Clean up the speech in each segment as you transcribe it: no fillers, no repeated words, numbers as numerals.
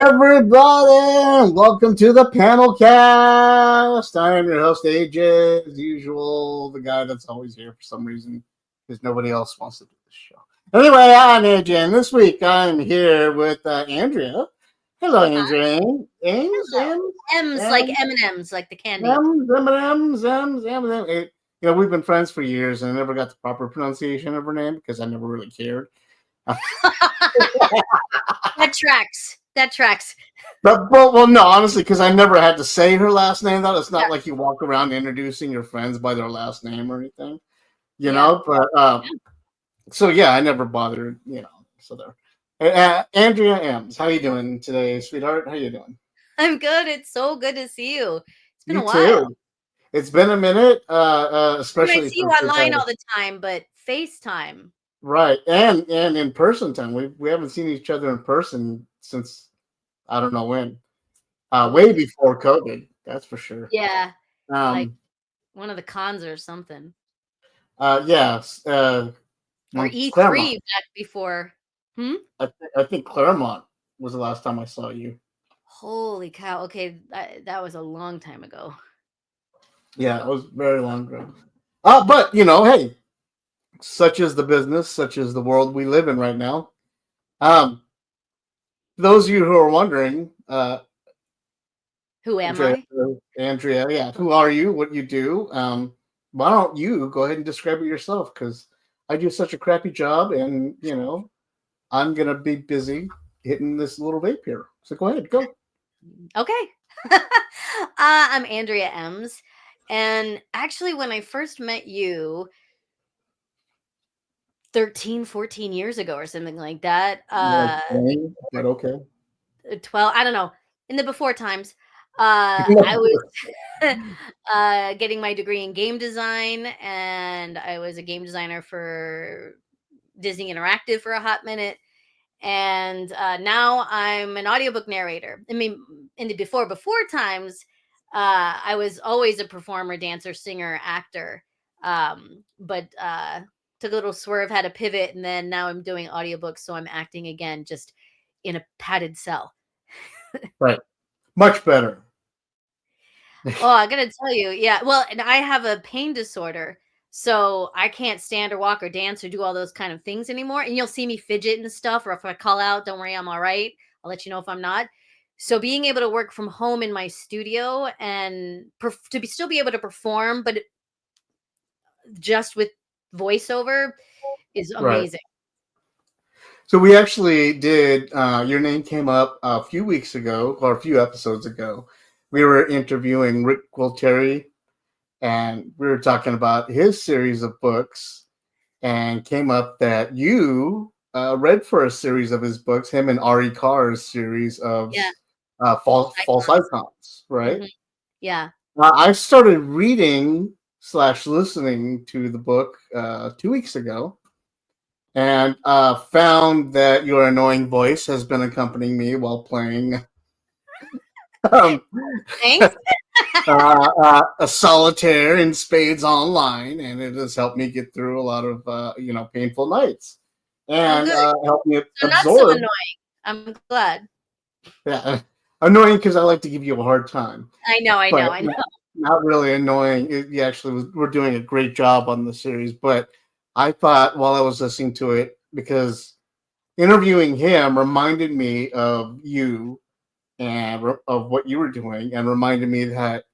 Everybody, welcome to the PanelCast. I am your host, AJ, as usual, the guy that's always here for some reason, because nobody else wants to do this show. Anyway, I'm AJ, and this week I'm here with Andrea. Hello, Andrea. Ames, Hello. Ames, M's like Ames, M&M's, like the candy. M&M's. We've been friends for years, and I never got the proper pronunciation of her name because I never really cared. That tracks. That tracks. Well, no, honestly, because I never had to say her last name. Though it's not Yeah. like you walk around introducing your friends by their last name or anything, Yeah. But so yeah, I never bothered, So there. Andrea Emmes, how you doing today, sweetheart? How you doing? I'm good. It's so good to see you. It's been You a while. too. It's been a minute, I mean, I especially see you since we've online had all the time, but FaceTime. right and in person time. We haven't seen each other in person since I don't know when. Way Probably. before COVID, that's for sure. Yeah. Like Um, one of the cons or something. yes. Or E3 Claremont. back before. Hmm? I think Claremont was the last time I saw you. Holy cow. Okay, that was a long time ago. Yeah, it was very long ago. But hey, such is the business, such is the world we live in right now. Um, those of you who are wondering, Who am Andrea, I? Andrea, yeah, who are you? What you do? Why don't you go ahead and describe it yourself? Because I do such a crappy job, and I'm gonna be busy hitting this little vape here. So go ahead, go. Okay. I'm Andrea Emmes. And actually, when I first met you, 13, 14 years ago or something like that. Like, dang, but okay. 12, I don't know. In the before times, I was getting my degree in game design, and I was a game designer for Disney Interactive for a hot minute. And now I'm an audiobook narrator. I mean, in the before times, I was always a performer, dancer, singer, actor. But took a little swerve, had a pivot, and then now I'm doing audiobooks, so I'm acting again, just in a padded cell. Right. Much better. Oh, I gotta tell you, yeah. Well, and I have a pain disorder, so I can't stand or walk or dance or do all those kind of things anymore. And you'll see me fidget and stuff, or if I call out, don't worry, I'm all right. I'll let you know if I'm not. So being able to work from home in my studio and still be able to perform, but just with voiceover is Right. amazing. So we actually did. Your name came up a few weeks ago, or a few episodes ago. We were interviewing Rick Gualtieri, and we were talking about his series of books, and came up that you read for a series of his books, him and Ari Carr's series of Yeah, false icons. icons. Right. Hmm. Yeah. I started reading slash listening to the book 2 weeks ago, and found that your annoying voice has been accompanying me while playing um, Thanks. a solitaire in spades online, and it has helped me get through a lot of painful nights, Oh, and good. helped me So not so absorb. annoying. I'm glad. Yeah, annoying because I like to give you a hard time, I know. I but know. I know. not really annoying. You actually we're doing a great job on the series, but I thought while I was listening to it, because interviewing him reminded me of you and of what you were doing, and reminded me that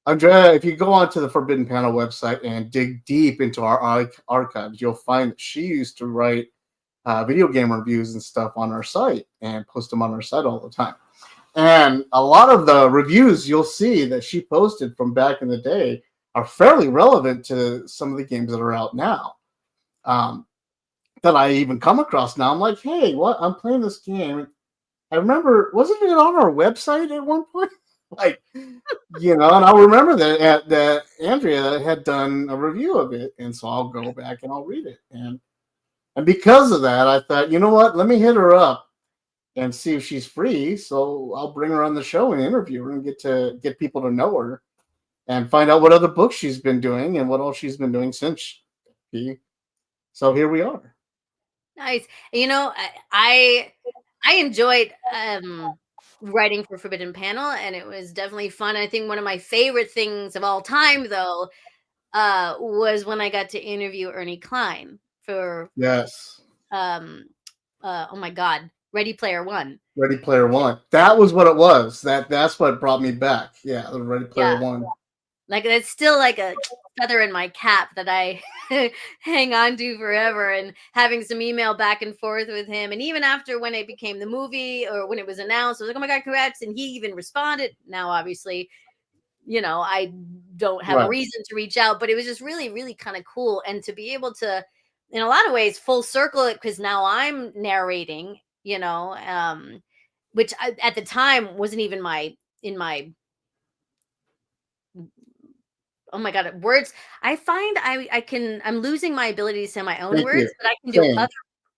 Andrea, if you go onto the Forbidden Panel website and dig deep into our archives, you'll find that she used to write video game reviews and stuff on our site and post them on our site all the time. And a lot of the reviews you'll see that she posted from back in the day are fairly relevant to some of the games that are out now. Um, that I even come across now. I'm like, hey, what? I'm playing this game. I remember, wasn't it on our website at one point? Like, and I remember that Andrea had done a review of it, and so I'll go back and I'll read it, and because of that, I thought, you know what? Let me hit her up and see if she's free. So I'll bring her on the show and interview her and get people to know her and find out what other books she's been doing and what all she's been doing since she. So here we are. Nice. You know, I enjoyed writing for Forbidden Panel, and it was definitely fun. I think one of my favorite things of all time, though, was when I got to interview Ernie Klein for Yes. oh my God, Ready Player One. Ready Player One. That was what it was. That's what brought me back. Yeah, the Ready Player Yeah, One. like it's still like a feather in my cap that I hang on to forever. And having some email back and forth with him, and even after when it became the movie or when it was announced, I was like, "Oh my God, congrats!" And he even responded. Now, obviously, I don't have a Right. reason to reach out, but it was just really, really kind of cool. And to be able to, in a lot of ways, full circle it, because now I'm narrating, which at the time wasn't even in my, oh my God, words. I find I'm losing my ability to say my own Thank you. words, but I can do Same.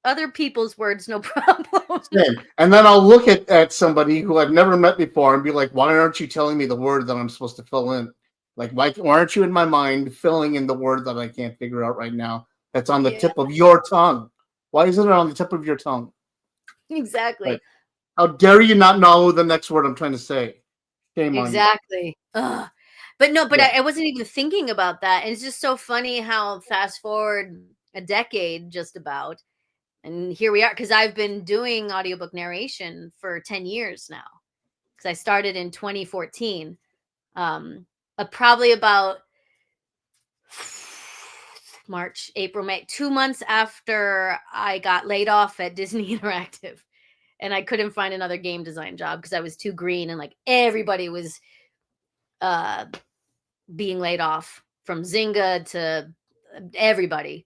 other people's words, no problem. Same. And then I'll look at somebody who I've never met before and be like, why aren't you telling me the word that I'm supposed to fill in? Like, why aren't you in my mind filling in the word that I can't figure out right now? That's on the Yeah, tip of your tongue. Why isn't it on the tip of your tongue? Like, exactly. how dare you not know the next word I'm trying to say? Shame on you. Exactly. Ugh. But no, but Yeah. I wasn't even thinking about that. And it's just so funny how fast forward a decade just about, and here we are, because I've been doing audiobook narration for 10 years now. Because I started in 2014. Probably about March, April, May, 2 months after I got laid off at Disney Interactive. And I couldn't find another game design job because I was too green, and like everybody was uh being laid off, from Zynga to everybody.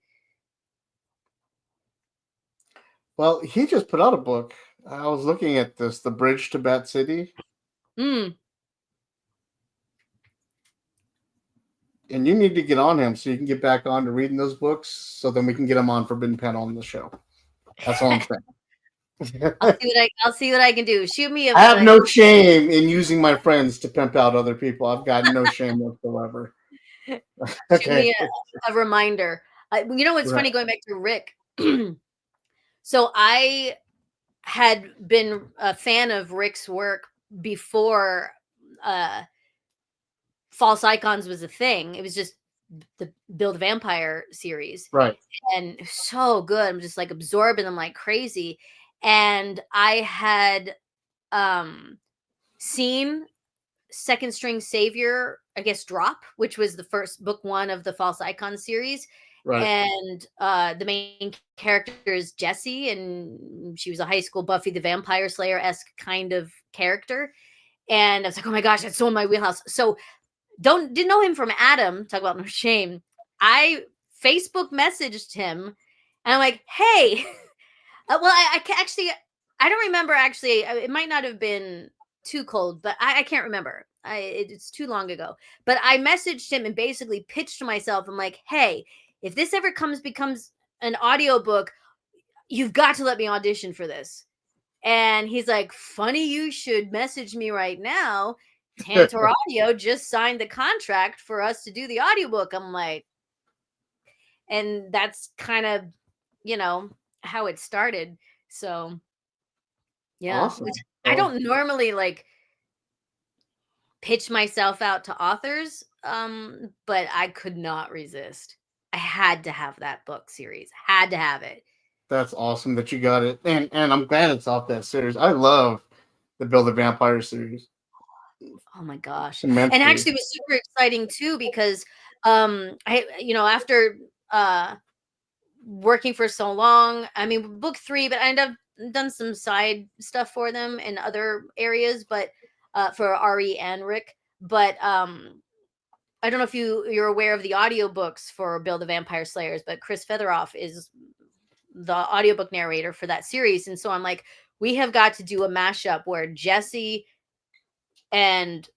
Well, he just put out a book. I was looking at this, The Bridge to Bat City, Mm. and you need to get on him so you can get back on to reading those books so then we can get him on Forbidden Panel on the show. That's all I'm saying. I'll see what I can do. Shoot me I have no shame in using my friends to pimp out other people. I've got no shame whatsoever. shoot Okay. me a reminder. What's Right. funny, going back to Rick. So I had been a fan of Rick's work before uh False Icons was a thing. It was just the Build a Vampire series, Right. and so good. I'm just like absorbing them like crazy. And I had seen Second String Savior, I guess, drop, which was the first book one of the False Icon series. Right. And the main character is Jessie, and she was a high school Buffy the Vampire Slayer-esque kind of character. And I was like, oh my gosh, that's so in my wheelhouse. So didn't know him from Adam. Talk about no shame. I Facebook messaged him, and I'm like, hey, well, actually, I don't remember. Actually, it might not have been too cold, but I can't remember. It's too long ago. But I messaged him and basically pitched myself. I'm like, hey, if this ever becomes an audiobook, you've got to let me audition for this. And he's like, funny you should message me right now. Tantor Audio just signed the contract for us to do the audiobook. I'm like, and that's kind of, how it started. So yeah, Awesome. which I Oh, don't normally like pitch myself out to authors, but I could not resist. I had to have that book series. Had to have it. that's awesome that you got it. And I'm glad it's off that series. I love the Build a Vampire series Oh my gosh. And immensely. actually it was super exciting too, because after working for so long, I mean, book 3, but I ended up done some side stuff for them in other areas, but for Ari and Rick. But I don't know if you're aware of the audiobooks for Build the Vampire Slayers, but Chris Featheroff is the audiobook narrator for that series. And so I'm like, we have got to do a mashup where Jesse and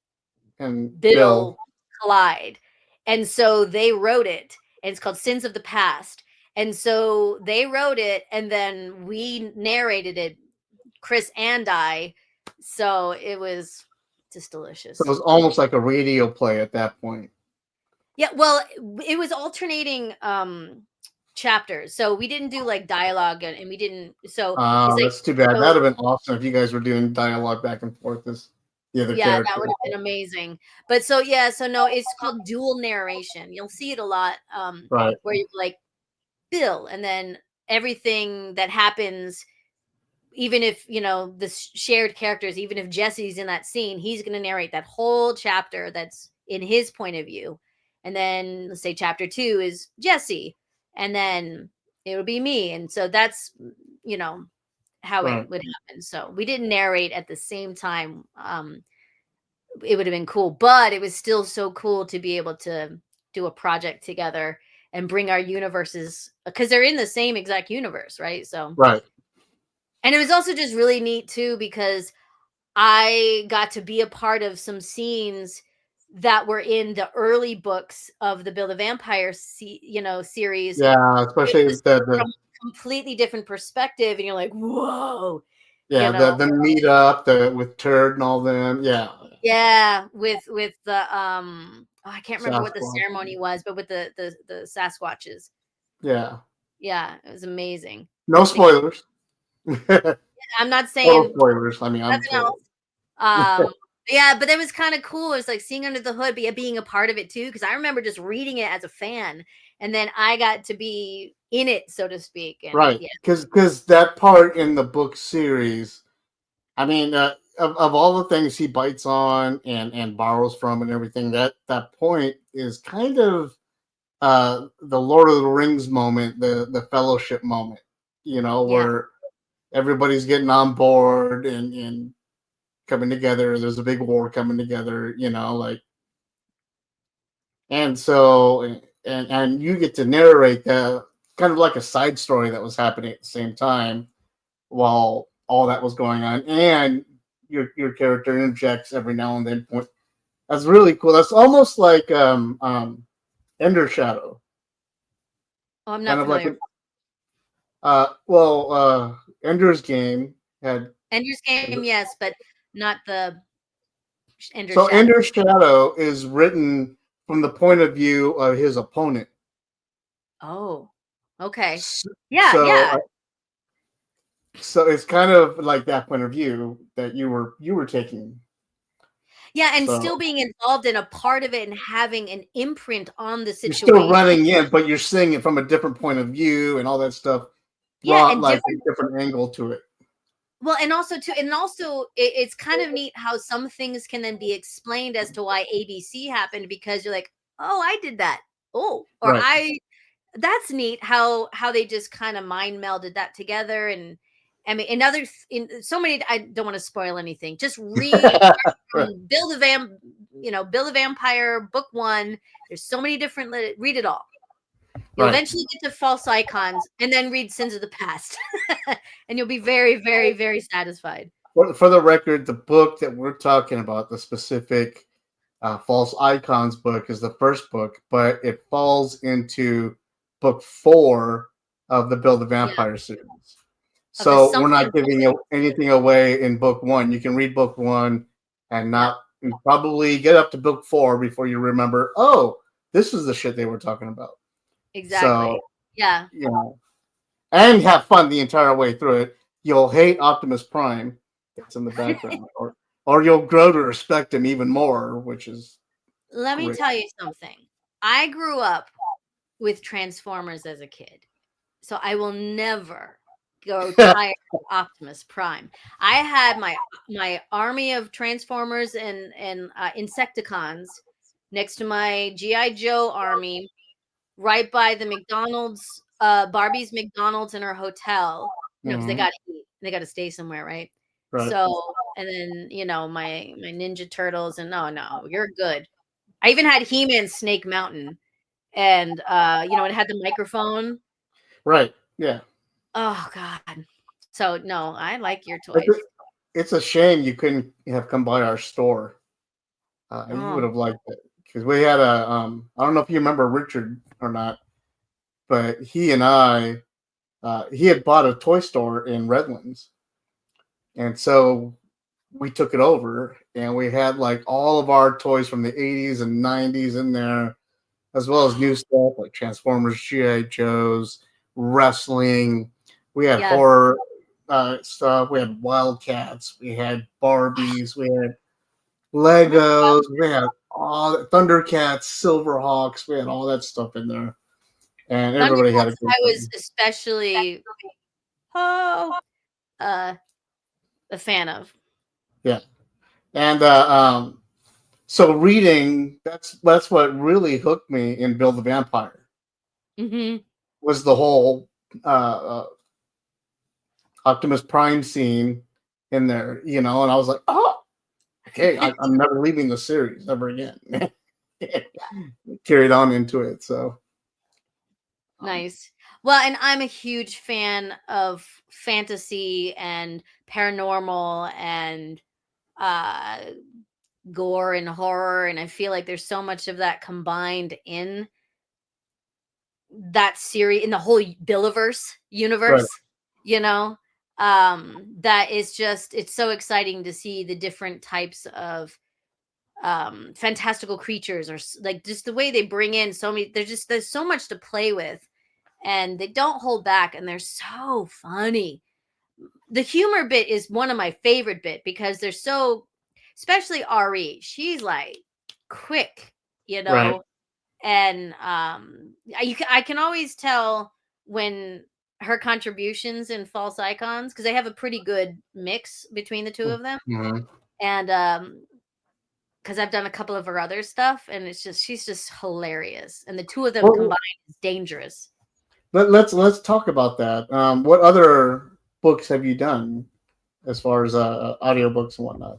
And Bill. Bill collide. And so they wrote it, and it's called Sins of the Past. And so they wrote it, and then we narrated it, Chris and I. So it was just So it delicious. was almost like a radio play at that point. Yeah, well, it was alternating chapters. So we didn't do like dialogue, and we didn't. So it's like That's too bad. so That'd have been awesome if you guys were doing dialogue back and forth as the other yeah, that character. would have been amazing. But so yeah, so no, it's called dual narration. You'll see it a lot, Right. where you like Bill, and then everything that happens, even if the shared characters, even if Jesse's in that scene, he's going to narrate that whole chapter that's in his point of view. And then let's say chapter 2 is Jesse, and then it'll be me. And so that's you know how it Right. would happen. So we didn't narrate at the same time. It would have been cool, but it was still so cool to be able to do a project together and bring our universes, because they're in the same exact universe, right? So, Right. and it was also just really neat too, because I got to be a part of some scenes that were in the early books of the Build a Vampire series. Yeah, It especially was the from a completely different perspective, and you're like, whoa, you yeah, know. the meetup, the with Turd and all them. Yeah. Yeah, with the I can't remember what the Sasquatch. ceremony was, but with the Sasquatches. Yeah. Yeah, it was amazing. No To get spoilers. Total I'm not saying spoilers. I mean, I'm nothing else. total. Yeah, but it was kind of cool. It was like seeing under the hood, but yet being a part of it too. Because I remember just reading it as a fan, and then I got to be in it, so to speak. And Right. yeah, Because that part in the book series, I mean, of all the things he bites on and borrows from and everything, that point is kind of the Lord of the Rings moment, the Fellowship moment. yeah, Where everybody's getting on board and coming together. There's a big war coming together. Like, and so and you get to narrate the kind of like a side story that was happening at the same time while all that was going on, and your character interjects every now and then. That's really cool. That's almost like Ender Shadow, oh, I'm kind not of like familiar. an Ender's Game had. Ender's Game, yes, but not the Ender's So Shadow. Ender's Shadow is written from the point of view of his opponent. Oh, okay. S- Yeah, So yeah. so it's kind of like that point of view that you were taking. Yeah, and still So being involved in a part of it and having an imprint on the you're still situation. running in, but you're seeing it from a different point of view and all that stuff Yeah, brought and like different. a different angle to it. Well, and also too, and also it's kind of neat how some things can then be explained as to why ABC happened, because you're like, oh, I did that. Oh, or Right. I that's neat how they just kind of mind melded that together. And I mean, in so many, I don't want to spoil anything. Just read Right. from Bill the Vampire book 1. There's so many different read it all. You'll Right. eventually get to False Icons, and then read Sins of the Past. And you'll be very, very, very satisfied. For the record, the book that we're talking about, the specific False Icons book, is the first book, but it falls into book 4 of the Build the Yeah, Vampire series. of the So we're something not giving anything away in book 1. You can read book 1 and yeah, not and probably get up to book 4 before you remember, oh, this is the shit they were talking about. So, exactly. Yeah. you know, and have fun the entire way through it. You'll hate Optimus Prime that's in the background, or you'll grow to respect him even more, which is Let me great. tell you something. I grew up with Transformers as a kid, so I will never grow tired of Optimus Prime. I had my army of Transformers and Insecticons next to my GI Joe army, right by the McDonald's, Barbie's McDonald's in her hotel, because they Mhm. gotta eat, they gotta stay somewhere, right? Right. So, and then, my Ninja Turtles, and no, you're good. I even had He-Man Snake Mountain, and, it had the microphone. Right. Yeah. Oh god. So, no, I like your It's toys. a, it's a shame you couldn't have come by our store. You would Oh, have liked it because we had a. I don't know if you remember Richard or not, but he and I, he had bought a toy store in Redlands, and so we took it over, and we had like all of our toys from the '80s and '90s in there. as well as new stuff like Transformers, GI Joes, wrestling. We had Yes. horror stuff. We had Wildcats. We had Barbies. We had Remember Legos. Wild? We had all Thundercats, Silverhawks. We had all that stuff in there, and everybody had a Thundercats, good I was time. especially oh uh a fan of. Yeah, and so reading that's what really hooked me in Build the Vampire Hmm. was the whole Optimus Prime scene in there, and I was like, oh, okay, I'm never leaving the series ever again. Carried on into it, so um, Nice. Well, and I'm a huge fan of fantasy and paranormal and uh gore and horror, and I feel like there's so much of that combined in that series, in the whole Billiverse right, universe, you know? That is just, it's so exciting to see the different types of fantastical creatures, or like just the way they bring in so many, there's so much to play with, and they don't hold back, and they're so funny. The humor bit is one of my favorite bit because they're so, especially Re, she's like quick, you right. know. And I can always tell when her contributions in False Icons, because they have a pretty good mix between the two of them. Mhm. And because I've done a couple of her other stuff, and it's just, she's just hilarious, and the two of them Well, combined is dangerous. let's talk about that. What other books have you done as far as audiobooks and whatnot?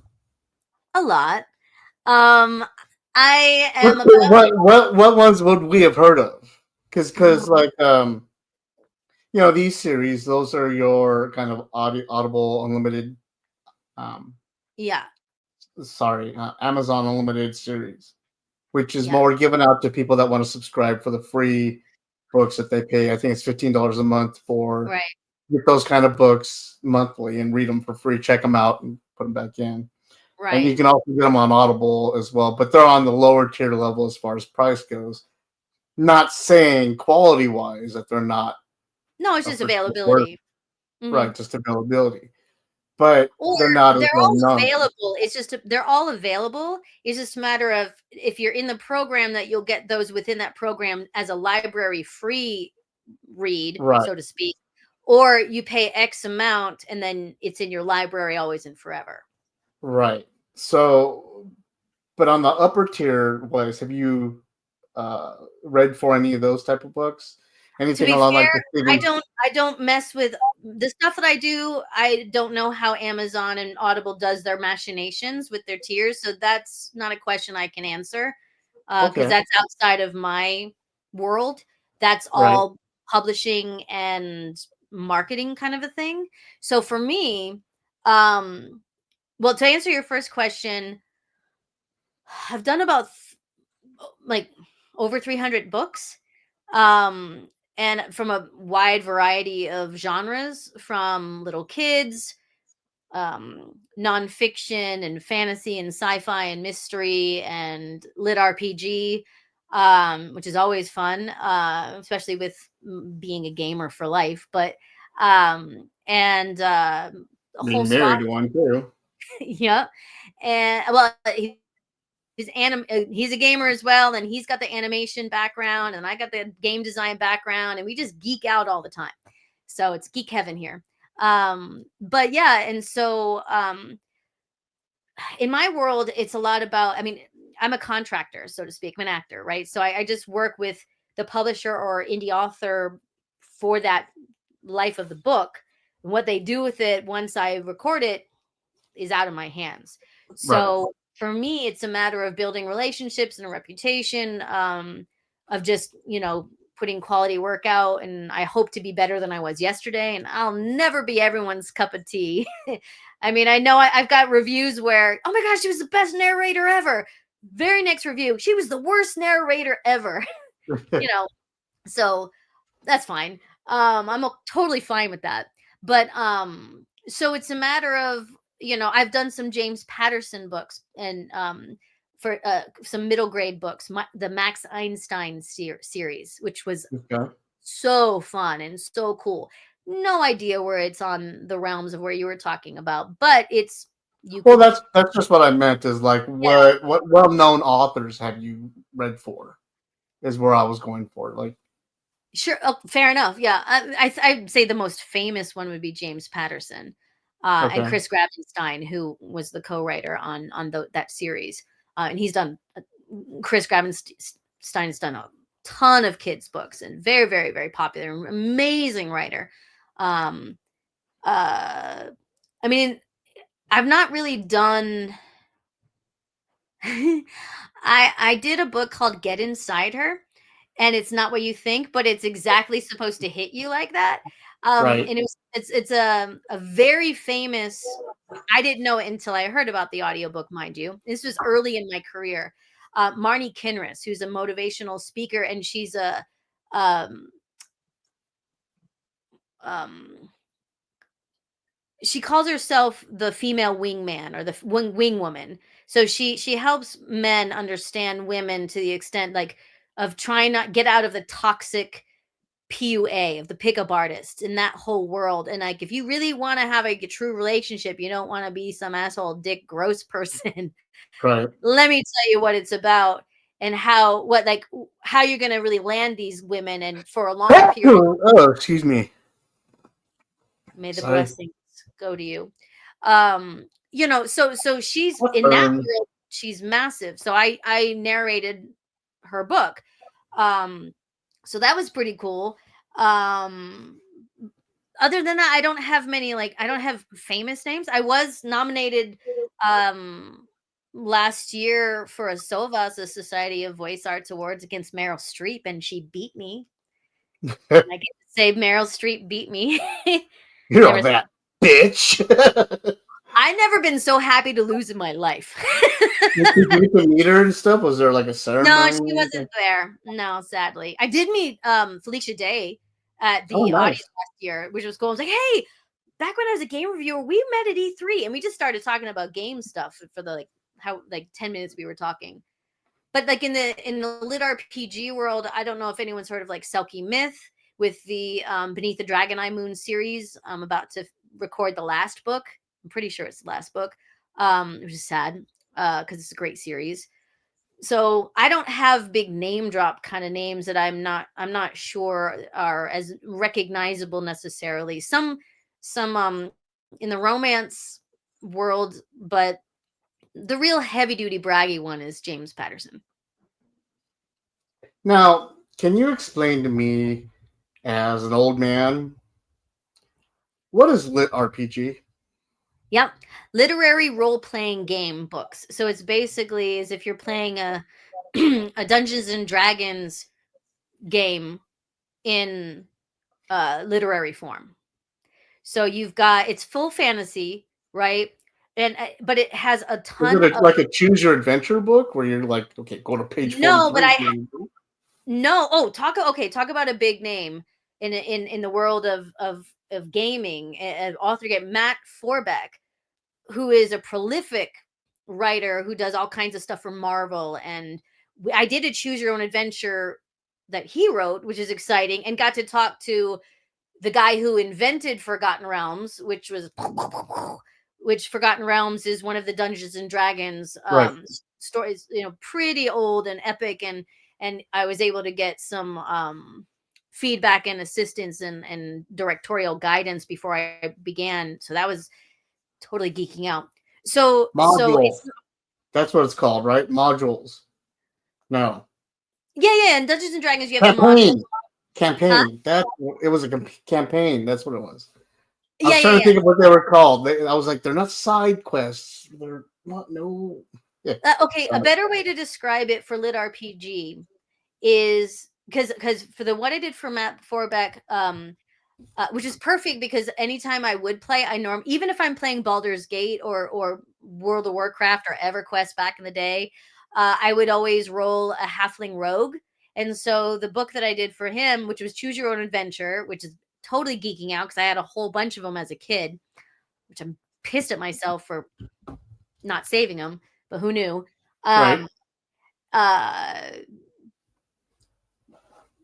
A lot. um I What am about, what ones would we have heard of? Because mm, like these series, those are your kind of Audible Unlimited, um, yeah, sorry, Amazon Unlimited series, which is yeah, more given out to people that want to subscribe for the free books that they pay. I think it's $15 a month for right, get those kind of books monthly and read them for free. Check them out and put them back in. And you right. can also get them on Audible as well, but they're on the lower tier level as far as price goes. Not saying quality wise that they're not No, it's just for sure worth availability. Hmm. right, just availability, but Or they're not as they're well all known. available. It's just they're all available. It's just a matter of, if you're in the program, that you'll get those within that program as a library free read, Right, so to speak, or you pay X amount and then it's in your library always and forever. right. So, but on the upper tier wise, have you read for any of those type of books? To Anything be along like fair, the Stephen? I don't mess with the stuff that I do. I don't know how Amazon and Audible does their machinations with their tiers, so that's not a question I can answer, because Okay, that's outside of my world. That's right. all publishing and marketing kind of a thing. So for me, um, well, to answer your first question, I've done about like over 300 books, um and from a wide variety of genres, from little kids, nonfiction and fantasy and sci-fi and mystery and lit RPG, which is always fun, especially with being a gamer for life. But and a whole Being swath. married to one too. Yeah. And well, he's a gamer as well, and he's got the animation background, and I got the game design background, and we just geek out all the time. So it's geek heaven here. But yeah, and so in my world, it's a lot about, I mean, I'm a contractor, so to speak. I'm an actor, right? So I just work with the publisher or indie author for that life of the book. And what they do with it once I record it is out of my hands. Right, So for me, it's a matter of building relationships and a reputation, of just, putting quality work out. And I hope to be better than I was yesterday. And I'll never be everyone's cup of tea. I mean, I know I've got reviews where, oh my gosh, she was the best narrator ever. Very next review, she was the worst narrator ever. you know, so that's fine. Totally fine with that. But so it's a matter of, I've done some James Patterson books, and for some middle grade books, the Max Einstein series, which was Okay. so fun and so cool. No idea where it's on the realms of where you were talking about, but it's you Well, could that's just what I meant. Is like yeah. what well known authors have you read for? Is where I was going for. Like, Sure. Oh, fair enough. Yeah. I'd say the most famous one would be James Patterson, and okay, Chris Gravenstein, who was the co-writer on that series. And he's done Chris Gravenstein has done a ton of kids books and very, very, very popular, amazing writer. Um, uh, I mean, I've not really done. I did a book called Get Inside Her, and it's not what you think, but it's exactly supposed to hit you like that. right. And it's a very famous. I didn't know it until I heard about the audiobook, mind you. This was early in my career. Marnie Kinrys, who's a motivational speaker, and she's a um, um, she calls herself the female wingman or the wing woman. So she helps men understand women to the extent like of trying not get out of the toxic PUA of the pickup artists in that whole world. And like if you really want to have a true relationship, you don't want to be some asshole dick gross person. Right. Let me tell you what it's about and how you're gonna really land these women and for a longer period. Oh, excuse me. May the Sorry. blessings go to you. So she's What in that burn? world, she's massive. So I narrated her book. Um, so that was pretty cool. Um, Other than that, I don't have many I don't have famous names. I was nominated um last year for a SOVAS, a Society of Voice Arts Awards against Meryl Streep, and she beat me. And I get to say Meryl Streep beat me. You know Never that bitch. I never been so happy to lose in my life. Did you get to meet her and stuff? Was there like a No, ceremony? she Or wasn't anything? there. No, sadly. I did meet Felicia Day at Oh, the audience nice. last year, which was cool. I was like, hey, back when I was a game reviewer, we met at E3 and we just started talking about game stuff for the how 10 minutes we were talking. But like in the lit RPG world, I don't know if anyone's heard of like Selkie Myth with the Beneath the Dragon Eye Moon series. I'm about to record the last book. I'm pretty sure it's the last book, which is sad because it's a great series. So I don't have big name drop kind of names that I'm not sure are as recognizable necessarily. Some in the romance world, but the real heavy duty braggy one is James Patterson. Now, can you explain to me, as an old man, what is lit RPG? Yep. Literary role playing game books. So it's basically as if you're playing a a Dungeons and Dragons game in literary form. So you've got it's full fantasy, right? And but it has a Is ton it of like a choose your adventure book where you're like, okay, go to page no, but 43? no. Oh, talk about a big name in the world of gaming. An author get Matt Forbeck, who is a prolific writer who does all kinds of stuff for Marvel. And I did a choose your own adventure that he wrote, which is exciting, and got to talk to the guy who invented Forgotten Realms, which Forgotten Realms is one of the Dungeons and Dragons Right. stories, pretty old and epic, and I was able to get some feedback and assistance and directorial guidance before I began. So that was totally geeking out. So Module. it's That's what it's called, right? Modules. No. yeah, and Dungeons and Dragons you have the modules, Campaign. huh? Campaign. That it was a campaign. That's what it was. I Yeah, was yeah, trying to yeah. think of what they were called. I was like, they're not side quests. They're not. No. Yeah. Okay, a better way to describe it for lit RPG is because for the what I did for Matt Forbeck, which is perfect because anytime I would play, even if I'm playing Baldur's Gate or World of Warcraft or EverQuest back in the day, I would always roll a halfling rogue. And so the book that I did for him, which was Choose Your Own Adventure, which is totally geeking out because I had a whole bunch of them as a kid, which I'm pissed at myself for not saving them, but who knew? Right. Um, uh,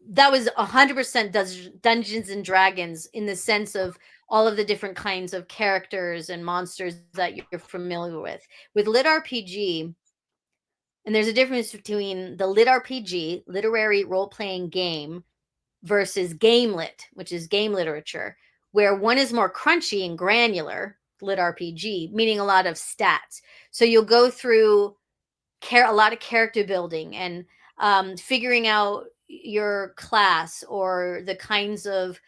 that was 100% Dungeons and Dragons in the sense of all of the different kinds of characters and monsters that you're familiar with. With lit RPG, and there's a difference between the lit RPG, literary role playing game, versus game lit, which is game literature, where one is more crunchy and granular, lit RPG, meaning a lot of stats. So you'll go through a lot of character building and figuring out your class or the kinds of,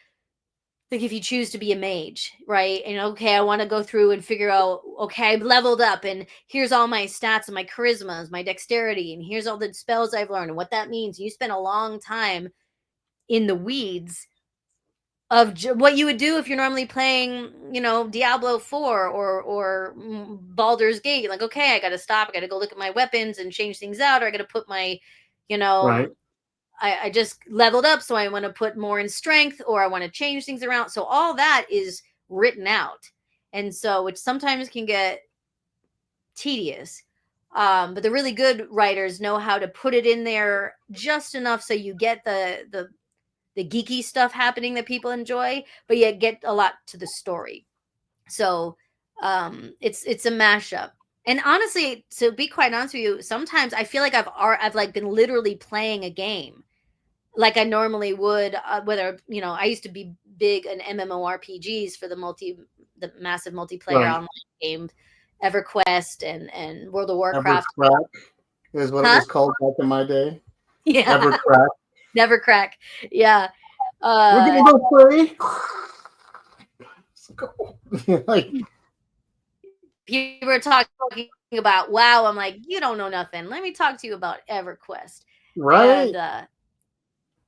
like if you choose to be a mage, right? And okay, I want to go through and figure out, okay, I've leveled up and here's all my stats and my charismas, my dexterity, and here's all the spells I've learned and what that means. You spend a long time in the weeds of what you would do if you're normally playing, Diablo 4 or Baldur's Gate. Like, okay, I got to stop. I got to go look at my weapons and change things out, or I got to put my, you know, Right. I just leveled up, so I want to put more in strength, or I want to change things around. So all that is written out, and so which sometimes can get tedious. But the really good writers know how to put it in there just enough so you get the geeky stuff happening that people enjoy, but yet get a lot to the story. So it's a mashup. And honestly, to be quite honest with you, sometimes I feel like I've like been literally playing a game like I normally would. Whether I used to be big in MMORPGs for the massive multiplayer Right. online game, EverQuest and World of Warcraft. Evercrack is what it Huh? was called back in my day. Yeah, Evercrack. never crack. Yeah. We're Uh, gonna go play. Let's go. Like, People were talking about WoW. I'm like, you don't know nothing. Let me talk to you about EverQuest. And right.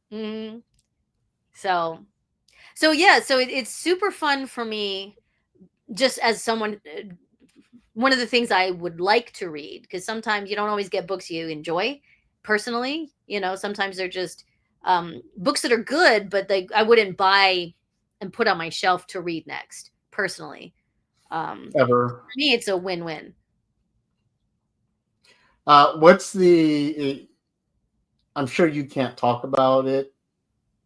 mhm. so yeah, so it's super fun for me, just as someone. One of the things I would like to read, because sometimes you don't always get books you enjoy personally. Sometimes they're just books that are good, but I wouldn't buy and put on my shelf to read next personally. Ever. For me, it's a win-win. What's the? I'm sure you can't talk about it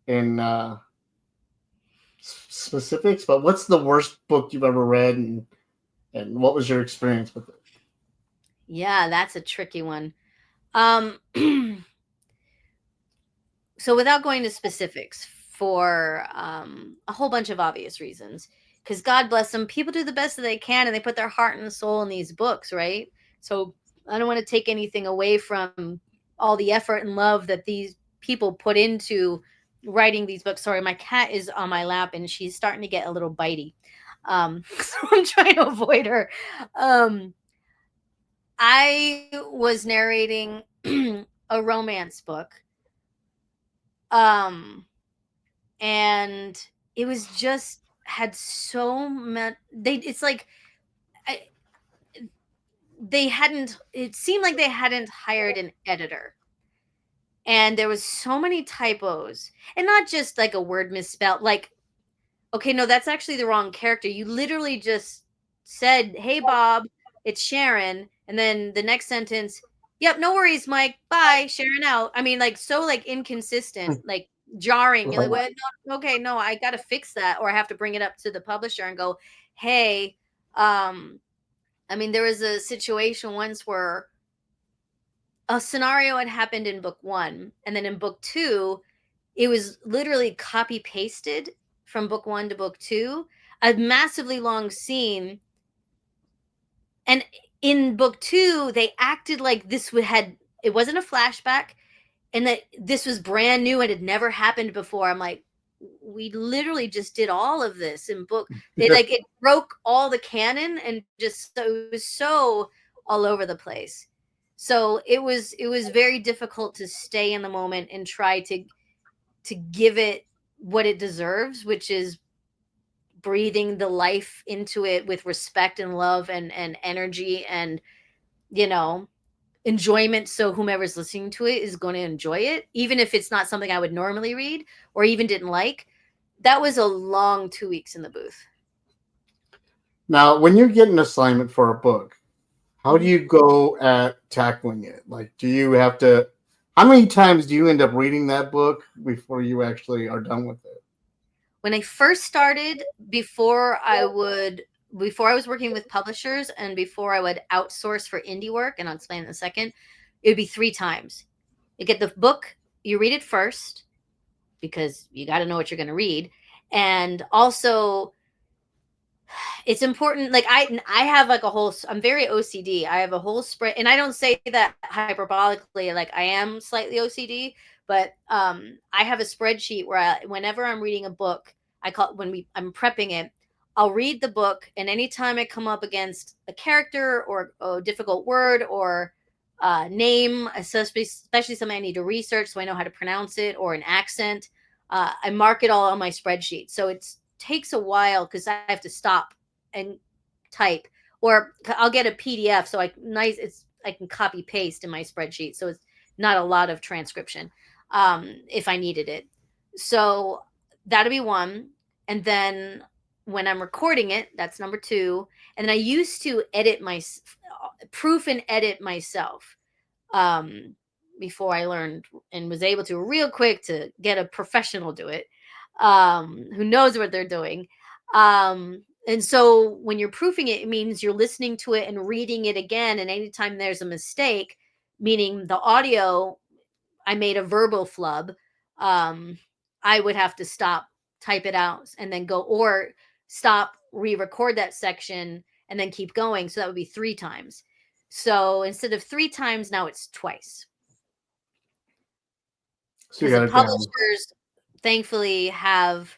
in specifics, but what's the worst book you've ever read, and what was your experience with it? Yeah, that's a tricky one. Um, so without going to specifics, for a whole bunch of obvious reasons, because God bless them, people do the best that they can and they put their heart and soul in these books, right? So I don't want to take anything away from all the effort and love that these people put into writing these books. Sorry, my cat is on my lap and she's starting to get a little bitey. So I'm trying to avoid her. I was narrating a romance book. Um, and it was just had so much. It's like I, they hadn't. It seemed like they hadn't hired an editor, and there was so many typos, and not just like a word misspelled. Like, okay, no, that's actually the wrong character. You literally just said, "Hey, Bob, it's Sharon," and then the next sentence, "Yep, no worries, Mike. Bye, Sharon out." I mean, like so, like inconsistent, like jarring. You're like, Right. "What? No, okay, no, I got to fix that," or I have to bring it up to the publisher and go, "Hey, um, I mean, there was a situation once where a scenario had happened in book one, and then in book two, it was literally copy pasted from book one to book two, a massively long scene. And in book two, they acted like it wasn't a flashback and that this was brand new and had never happened before. I'm like, we literally just did all of this in book. It broke all the canon and just so it was so all over the place. So it was very difficult to stay in the moment and try to give it what it deserves, which is breathing the life into it with respect and love and energy and you know enjoyment, so whomever's listening to it is going to enjoy it, even if it's not something I would normally read or even didn't like. That was a long 2 weeks in the booth. Now, when you get an assignment for a book, How do you go at tackling it? Like, do you have to? How many times do you end up reading that book before you actually are done with it? When I first started, before I was working with publishers and before I would outsource for indie work, and I'll explain in a second, it would be 3 times. You get the book, you read it first because you got to know what you're going to read, and also it's important. Like I have like a whole, I'm very OCD. I have a whole spread, and I don't say that hyperbolically, like I am slightly OCD, but I have a spreadsheet where whenever I'm reading a book, I call I'm prepping it, I'll read the book, and anytime I come up against a character or a difficult word or name, especially something I need to research so I know how to pronounce it, or an accent, I mark it all on my spreadsheet. So it takes a while because I have to stop and type, or I'll get a PDF, so I can copy paste in my spreadsheet, so it's not a lot of transcription if I needed it. So that'll be one. And then when I'm recording it, that's number two. And then I used to edit my proof and edit myself um, before I learned and was able to real quick to get a professional do it, who knows what they're doing. And so when you're proofing it, it means you're listening to it and reading it again. And anytime there's a mistake, meaning the audio, I made a verbal flub, um, I would have to stop, type it out, and then go, or stop, re-record that section, and then keep going. So that would be 3 times. So instead of 3 times, now it's twice. So you Because the got it down. publishers thankfully have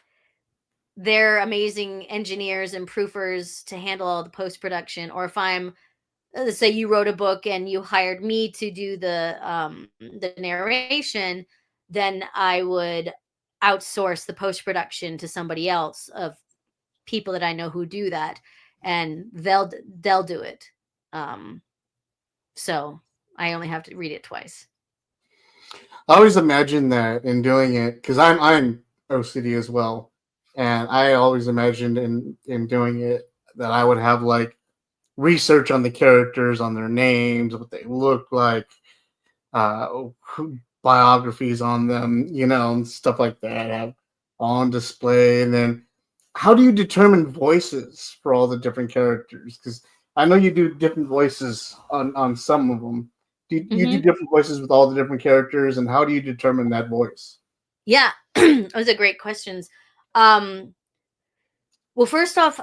their amazing engineers and proofers to handle all the post production. Or if I'm, let's say you wrote a book and you hired me to do the narration, then I would outsource the post production to somebody else of people that I know who do that, and they'll do it. Um, so I only have to read it twice. I always imagine that in doing it because I'm OCD as well, and I always imagined in doing it that I would have like research on the characters, on their names, what they look like, uh, biographies on them, and stuff like that have on display. And then, how do you determine voices for all the different characters? Because I know you do different voices on some of them. Do you do Mm-hmm. different voices with all the different characters, and how do you determine that voice? Yeah, those are great questions. Um, well, first off,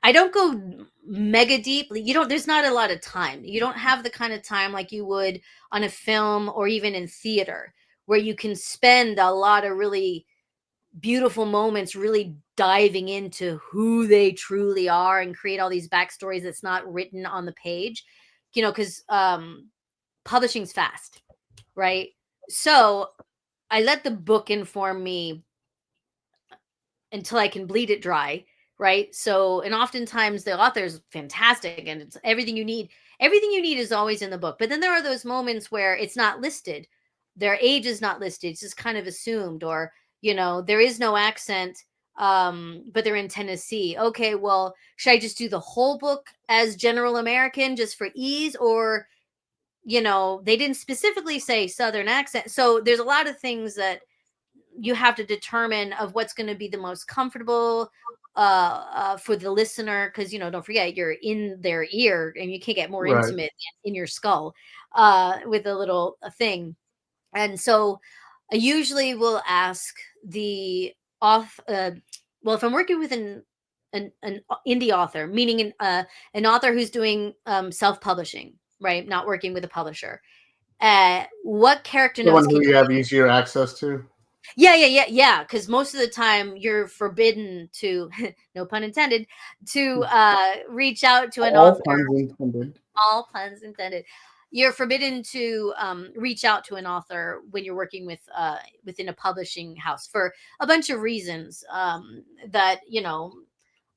I don't go mega deep. You don't. There's not a lot of time. You don't have the kind of time like you would on a film or even in theater, where you can spend a lot of really beautiful moments, really diving into who they truly are and create all these backstories that's not written on the page. Because publishing's fast, right? So I let the book inform me until I can bleed it dry, right? So, and oftentimes the author is fantastic and it's everything you need. Everything you need is always in the book. But then there are those moments where it's not listed. Their age is not listed. It's just kind of assumed, or, there is no accent, but they're in Tennessee. Okay, well, should I just do the whole book as general American just for ease? Or, they didn't specifically say Southern accent. So there's a lot of things that you have to determine of what's going to be the most comfortable for the listener, because don't forget you're in their ear and you can't get more Right. intimate in your skull with a little thing. And so I usually will ask the off well, if I'm working with an indie author, meaning an author who's doing self-publishing, right, not working with a publisher, what character notes Someone who can you you? have easier access to. Yeah. Because most of the time you're forbidden to, no pun intended, to reach out to an All author. puns intended. All puns intended. You're forbidden to reach out to an author when you're working with within a publishing house for a bunch of reasons. That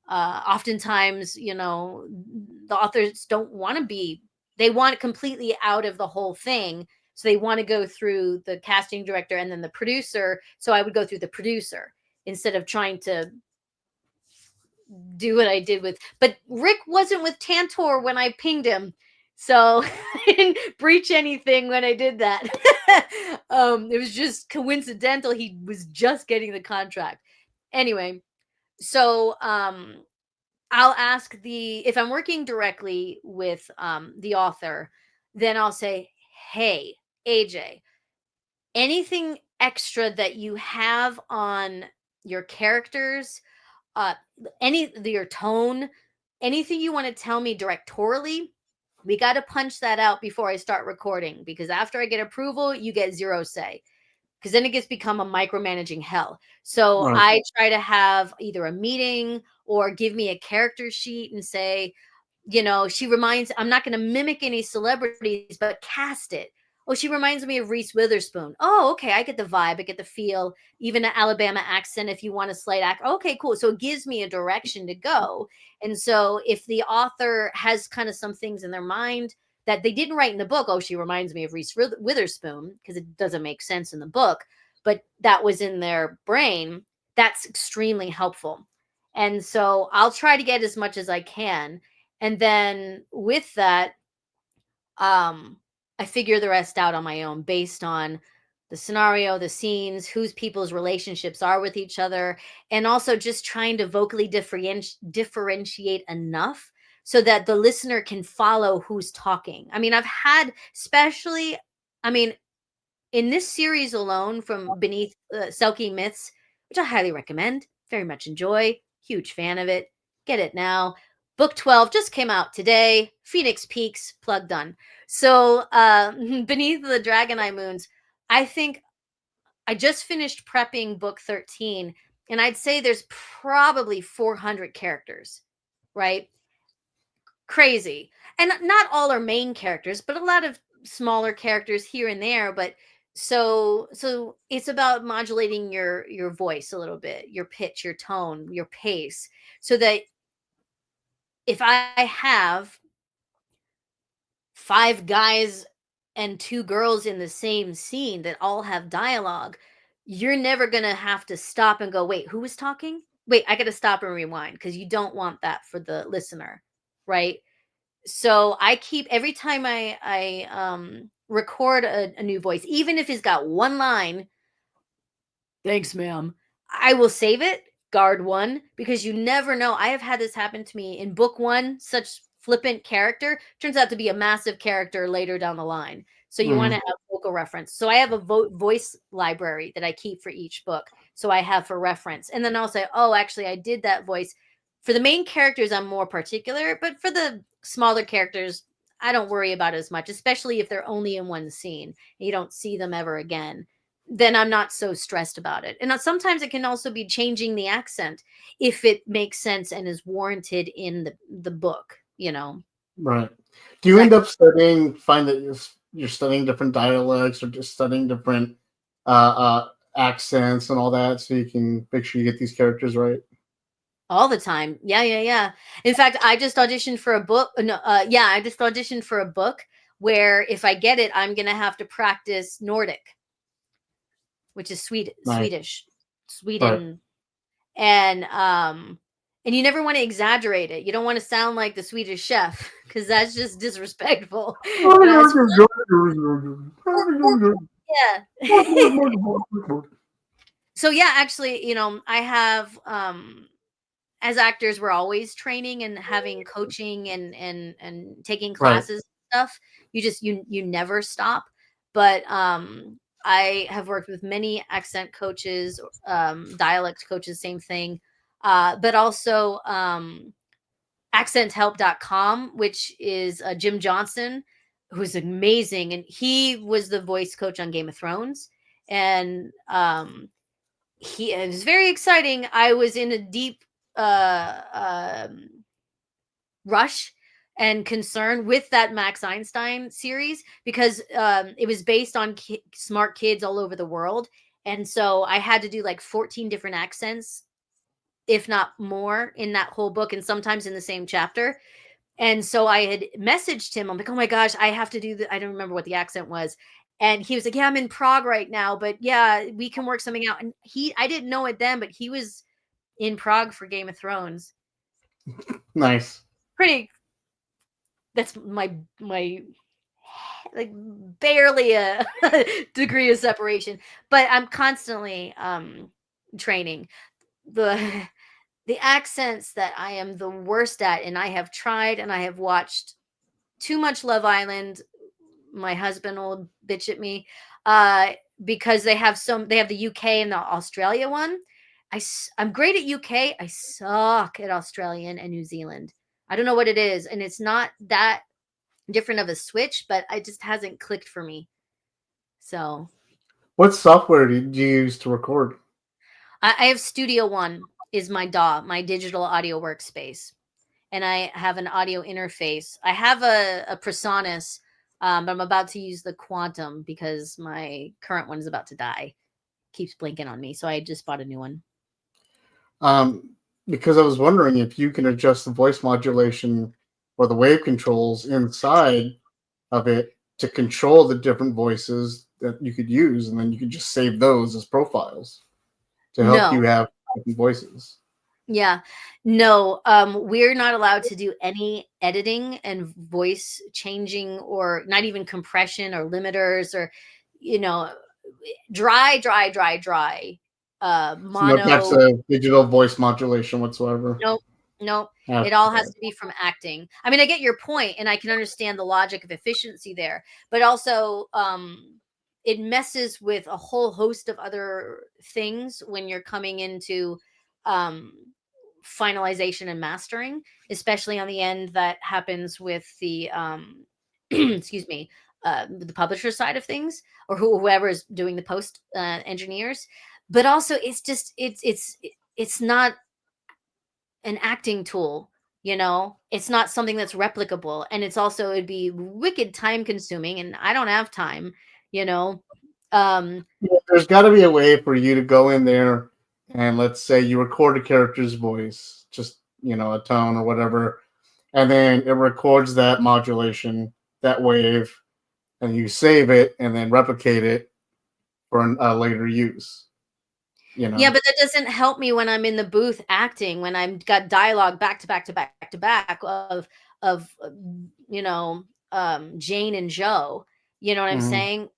oftentimes the authors don't want to be. They want it completely out of the whole thing, so they want to go through the casting director and then the producer. So I would go through the producer instead of trying to do what I did with. But Rick wasn't with Tantor when I pinged him, So I didn't breach anything when I did that. It was just coincidental. He was just getting the contract. Anyway, so I'll ask if I'm working directly with the author, then I'll say, "Hey, AJ, anything extra that you have on your characters, uh your tone, anything you want to tell me directorially, we got to punch that out before I start recording, because after I get approval, you get zero say, because then it gets become a micromanaging hell. So Right. I try to have either a meeting or give me a character sheet and say, I'm not going to mimic any celebrities, but cast it. Oh, she reminds me of Reese Witherspoon. Oh, okay. I get the vibe. I get the feel, even an Alabama accent if you want a slight Okay, cool. So it gives me a direction to go. And so if the author has kind of some things in their mind that they didn't write in the book, oh, she reminds me of Reese Witherspoon, because it doesn't make sense in the book, but that was in their brain, that's extremely helpful. And so I'll try to get as much as I can. And then with that, I figure the rest out on my own based on the scenario, the scenes, whose people's relationships are with each other, and also just trying to vocally differentiate enough so that the listener can follow who's talking. I mean, I've had, especially, I mean, in this series alone, from Beneath Selkie Myths, which I highly recommend, very much enjoy, huge fan of it. Get it now. Book 12 just came out today. Phoenix Peaks, plug done. So, Beneath the Dragon Eye Moons, I think I just finished prepping book 13, and I'd say there's probably 400 characters, right? Crazy. And not all are main characters, but a lot of smaller characters here and there. But so it's about modulating your voice a little bit, your pitch, your tone, your pace, so that if I have 5 guys and 2 girls in the same scene that all have dialogue, you're never gonna have to stop and go, wait, who was talking? Wait, I gotta stop and rewind, because you don't want that for the listener, right? So I keep, every time I record a new voice, even if it's got one line, thanks, ma'am, I will save it, guard one, because you never know. I have had this happen to me in book one, such flippant character turns out to be a massive character later down the line. So you want to Mhm. have vocal reference. So I have a voice library that I keep for each book. So I have for reference. And then I'll say, oh, actually, I did that voice. For the main characters, I'm more particular, but for the smaller characters, I don't worry about it as much, especially if they're only in one scene and you don't see them ever again. Then I'm not so stressed about it. And sometimes it can also be changing the accent if it makes sense and is warranted in the book, Right. Do you That end up studying? Find that you're studying different dialects or just studying different accents and all that, so you can make sure you get these characters right. all the time. Yeah, yeah, yeah. In fact, I just auditioned for a book. No, yeah, I just auditioned for a book where if I get it, I'm gonna have to practice Nordic, which is Nice. Swedish, Right. Sweden, and and you never want to exaggerate it. You don't want to sound like the Swedish chef, because that's just disrespectful. It's yeah. So yeah, actually, I have as actors, we're always training and having coaching and taking Right. classes and stuff. You never stop. But I have worked with many accent coaches, dialect coaches, same thing. But also accenthelp.com, which is Jim Johnson, who's amazing, and he was the voice coach on Game of Thrones. And it was very exciting. I was in a deep uh, um, rush and concern with that Max Einstein series, because it was based on smart kids all over the world. And so I had to do like 14 different accents, if not more, in that whole book, and sometimes in the same chapter. And so I had messaged him. I'm like, oh my gosh, I have to do the, I don't remember what the accent was. And he was like, yeah, I'm in Prague right now, but yeah, we can work something out. And I didn't know it then, but he was in Prague for Game of Thrones. Nice. Pretty That's my like barely a degree of separation, but I'm constantly training the the accents that I am the worst at, and I have tried and I have watched too much Love Island. My husband will bitch at me uh because they have the UK and the Australia one. I'm great at UK. I suck at Australian and New Zealand. I don't know what it is, and it's not that different of a switch, but it just hasn't clicked for me. So What software did you use to record? I have Studio One is my DAW, my digital audio workspace, and I have an audio interface. I have a Presonus, but I'm about to use the Quantum because my current one is about to die. Keeps blinking on me, so I just bought a new one. Um, because I was wondering if you can adjust the voice modulation or the wave controls inside of it to control the different voices that you could use, and then you could just save those as profiles to help you No, have different voices. yeah, no, we're not allowed to do any editing and voice changing, or not even compression or limiters, or you know, dry, So no types mono. of digital voice modulation whatsoever. Nope, nope. It all has Okay. to be from acting. I mean, I get your point, and I can understand the logic of efficiency there, but also, it messes with a whole host of other things when you're coming into um, finalization and mastering, especially on the end that happens with the excuse me, the publisher side of things, or whoever is doing the post engineers. But also, it's just it's not an acting tool, it's not something that's replicable, and it's also, it'd be wicked time consuming, and I don't have time, you know um Yeah, there's got to be a way for you to go in there and let's say you record a character's voice, just a tone or whatever, and then it records that modulation, that wave, and you save it and then replicate it for a later use. You yeah, know. but that doesn't help me when I'm in the booth acting, when I'm got dialogue back to back to back to back of Jane and Joe, you know what I'm Mhm. saying?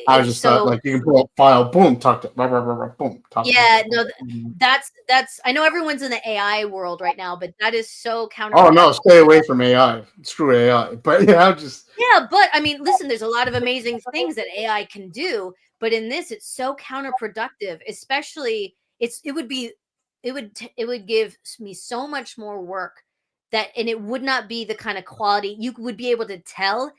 I It's just thought so. like you can pull up file, boom, talk to, blah, blah, blah, blah, boom, talk to. Yeah, no, Mhm. that's I know everyone's in the AI world right now, but that is so Oh no, counterproductive. stay away from AI. Screw AI. But I'm just Yeah, but I mean, listen, there's a lot of amazing things that AI can do, but in this, it's so counterproductive. Especially, it would give me so much more work, and it would not be the kind of quality you would be able to tell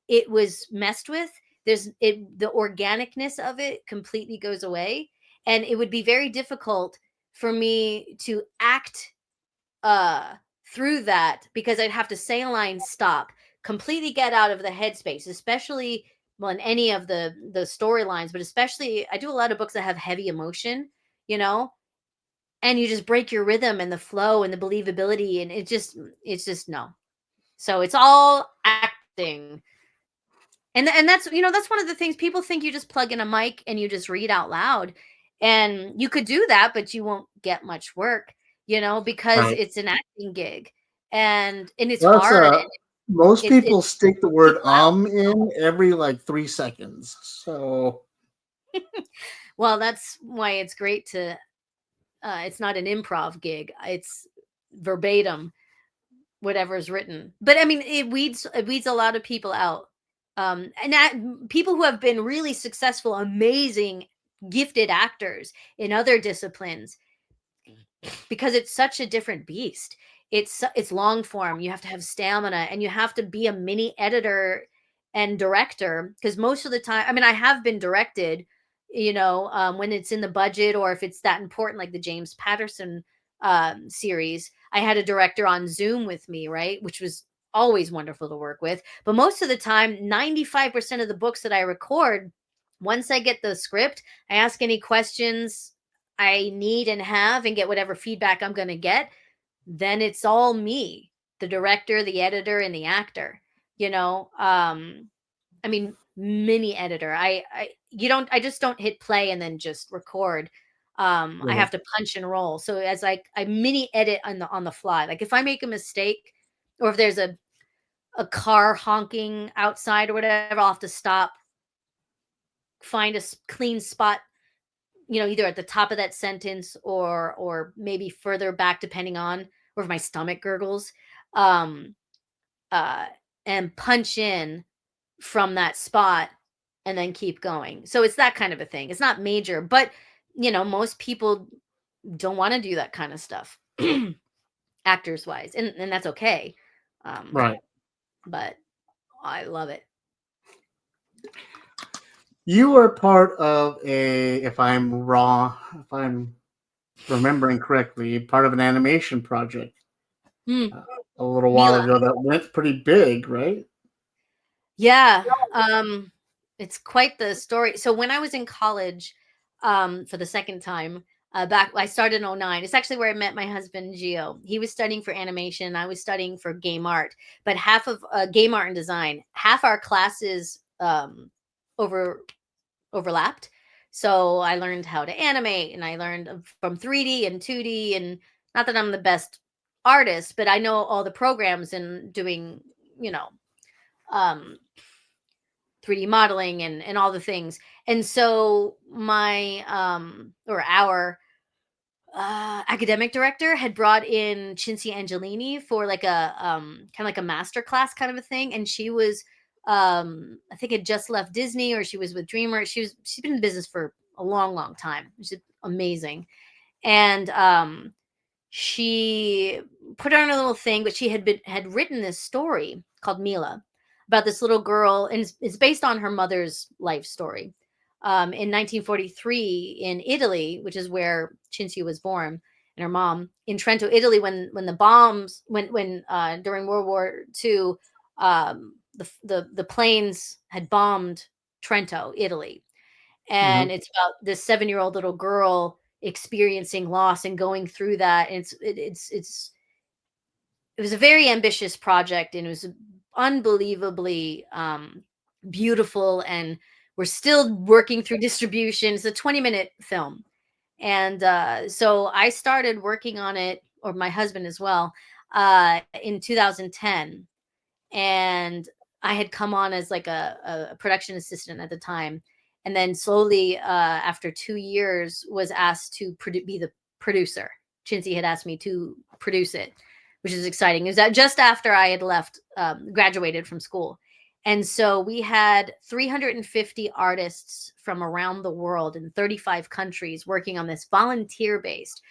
it was messed with. The organicness of it completely goes away, and it would be very difficult for me to act uh through that, because I'd have to say a line, stop, completely get out of the headspace, especially, well, in any of the storylines, but especially I do a lot of books that have heavy emotion, you know, and you just break your rhythm and the flow and the believability, and it's just no. So it's all acting. And that's one of the things, people think you just plug in a mic and you just read out loud. And you could do that, but you won't get much work, because right. it's an acting gig. And it's That's hard, and most it people stick the word people out. in every like 3 seconds. So Well, that's why it's great to it's not an improv gig. It's verbatim whatever's written. But I mean, it weeds a lot of people out. And that people who have been really successful, amazing, gifted actors in other disciplines, because it's such a different beast. It's long form. You have to have stamina, and you have to be a mini editor and director, because most of the time, I mean, I have been directed, when it's in the budget, or if it's that important, like the James Patterson series. I had a director on Zoom with me, right, which was always wonderful to work with. But most of the time, 95% of the books that I record, once I get the script, I ask any questions I need and have, and get whatever feedback I'm going to get, then it's all me, the director, the editor, and the actor. I mean, mini editor. I just don't hit play and then just record. I yeah. have to punch and roll. So as I mini edit on the fly. Like if I make a mistake, or if there's a car honking outside or whatever, I'll have to stop, find a clean spot, either at the top of that sentence or maybe further back, depending on, or if my stomach gurgles, um, uh, and punch in from that spot and then keep going. So it's that kind of a thing. It's not major, but most people don't want to do that kind of stuff, actors wise, and that's okay. Um, Right. but I love it. You were part of if I'm remembering correctly, part of an animation project Hmm. a little while Mila. ago that went pretty big, right? Yeah, it's quite the story. So when I was in college, for the second time, back I started in '09. It's actually where I met my husband Gio. He was studying for animation, I was studying for game art, but half of game art and design, half our classes over overlapped. So I learned how to animate, and I learned from 3D and 2D, and not that I'm the best artist, but I know all the programs and doing, you know, um 3D modeling and all the things. And so my or our academic director had brought in Cinzia Angelini for like a kind of like a master class kind of a thing, and she was I think had just left Disney, or she was with Dreamer. She's been in business for a long time. She's amazing. And she put on a little thing, but she had written this story called Mila about this little girl, and it's based on her mother's life story. In 1943 in Italy, which is where Cinzia was born, and her mom in Trento, Italy, when the bombs when during World War II, the planes had bombed Trento, Italy, Mm-hmm. and it's about this 7-year-old little girl experiencing loss and going through that. And it was a very ambitious project, and it was unbelievably beautiful, and we're still working through distribution. It's a 20-minute film, and so I started working on it, or my husband as well, in 2010, and I had come on as like a production assistant at the time, and then slowly, after 2 years, was asked to be the producer. Chinzy had asked me to produce it, which is exciting. It was just after I had left, graduated from school, and so we had 350 artists from around the world in 35 countries working on this, volunteer based,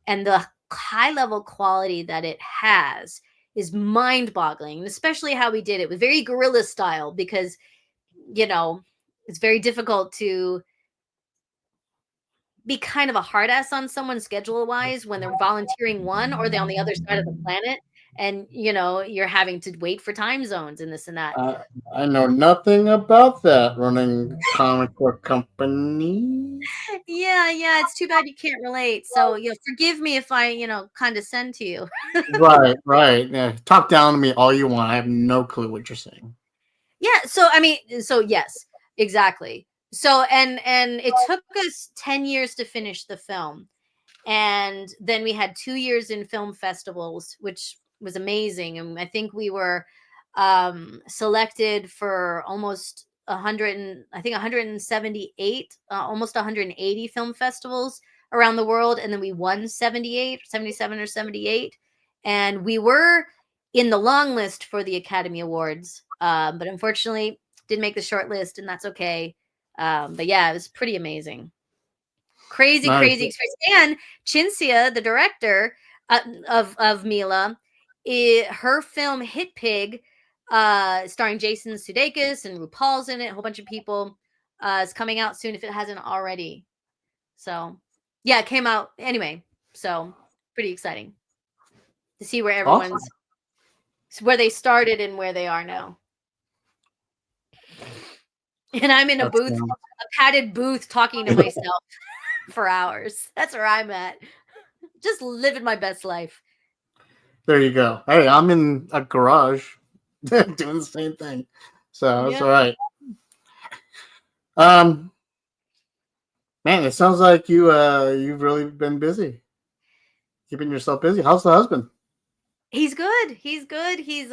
and the high level quality that it has is mind boggling, especially how we did it with very guerrilla style, because, you know, it's very difficult to be kind of a hard ass on someone schedule wise when they're volunteering one, or they're on the other side of the planet, and, you're having to wait for time zones and this and that. I, I know nothing about that running comic book company. Yeah, it's too bad you can't relate. So, forgive me if I, condescend to you. Right, right. Yeah. Talk down to me all you want. I have no clue what you're saying. Yeah, so I mean, so yes, exactly. So and it took us 10 years to finish the film. And then we had 2 years in film festivals, which was amazing. And I think we were selected for almost 100 and I think 178, almost 180 film festivals around the world, and then we won 78, 77 or 78, and we were in the long list for the Academy Awards, but unfortunately didn't make the short list, and that's okay. But yeah, it was pretty amazing. Crazy, Nice. crazy experience. And Cinzia, the director, of Mila, her film Hit Pig, starring Jason Sudeikis and RuPaul's in it, a whole bunch of people, is coming out soon if it hasn't already. So, yeah, it came out anyway. So, pretty exciting to see where Awesome. where they started and where they are now. And I'm in a That's, booth, a padded booth, talking to myself for hours. That's where I'm at. Just living my best life. there you go. Hey, I'm in a garage doing the same thing. So it's Yeah. all right. Um, man, it sounds like you've really been busy, keeping yourself busy. How's the husband? He's good. He's good. He's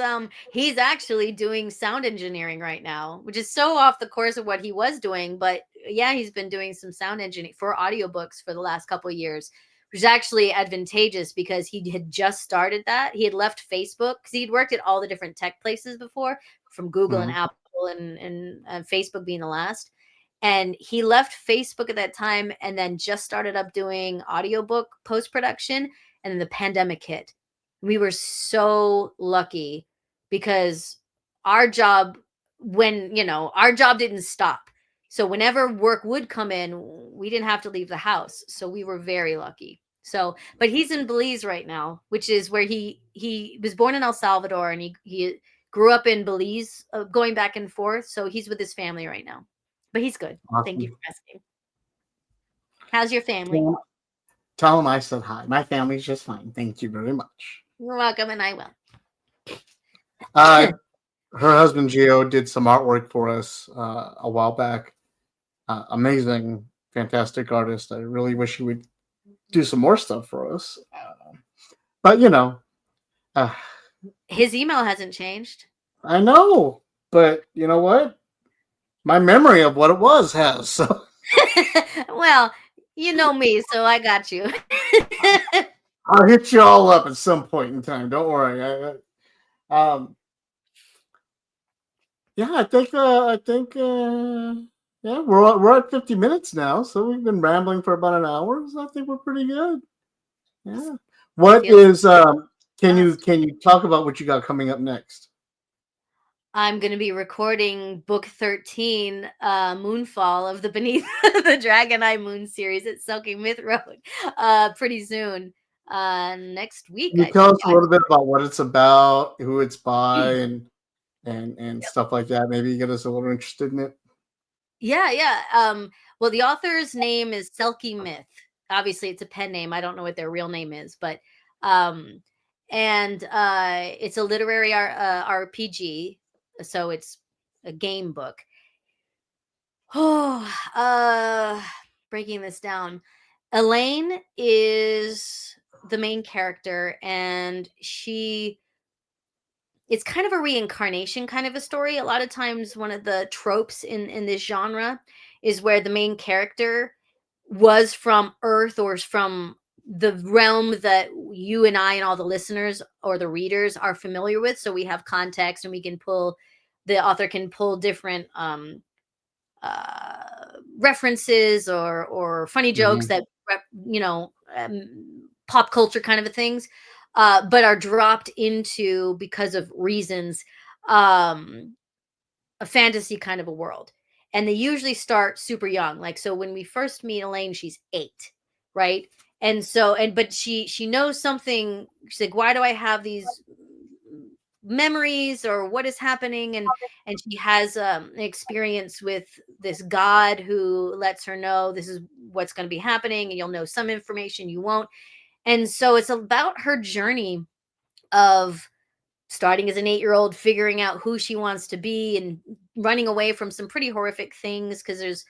actually doing sound engineering right now, which is so off the course of what he was doing, but yeah, he's been doing some sound engineering for audiobooks for the last couple of years, which is actually advantageous because he had just started that. He had left Facebook cuz he'd worked at all the different tech places before, from Google and Mhm. Apple and Facebook being the last. And he left Facebook at that time and then just started up doing audiobook post production, and then the pandemic hit. We were so lucky because our job, our job didn't stop. So whenever work would come in, we didn't have to leave the house. So we were very lucky. So, but he's in Belize right now, which is where he was born in El Salvador, and he grew up in Belize, going back and forth. So he's with his family right now. But he's good. Thank you Awesome. for asking. How's your family? Tell tell him I said hi. My family's just fine. Thank you very much. You're welcome, and I will. Uh, her husband Gio did some artwork for us a while back. Amazing, fantastic artist. I really wish he would do some more stuff for us. But uh, His email hasn't changed. I know. But you know what? My memory of what it was has. So Well, you know me, so I got you. I'll hit you all up at some point in time. Don't worry. Yeah, yeah, we're at 50 minutes now, so we've been rambling for about an hour. So I think we're pretty good. Yeah. What Feels is fast. can you talk about what you got coming up next? I'm going to be recording book 13, Moonfall of the Beneath the Dragon Eye Moon series at Selking Myth Road, pretty soon. Next week, Can you I tell think. us a little bit about what it's about, who it's by, Yep. and stuff like that? Maybe get us a little interested in it. Yeah, yeah. Well, the author's name is Selkie Myth. Obviously, it's a pen name. I don't know what their real name is, but um, and it's a literary RPG, so it's a game book. Oh, breaking this down. Elaine is the main character, and it's kind of a reincarnation kind of a story. A lot of times one of the tropes in this genre is where the main character was from Earth or is from the realm that you and I and all the listeners or the readers are familiar with. So we have context, and the author can pull different references or funny jokes Hmm. that pop culture kind of things, but are dropped into, because of reasons, um, a fantasy kind of a world. And they usually start super young. Like, so when we first meet Elaine, she's 8, right? And so, but she knows something. She's like, why do I have these memories, or what is happening? And she has an experience with this god who lets her know this is what's going to be happening, and you'll know some information, you won't. And so it's about her journey of starting as an 8-year-old, figuring out who she wants to be, and running away from some pretty horrific things, because there's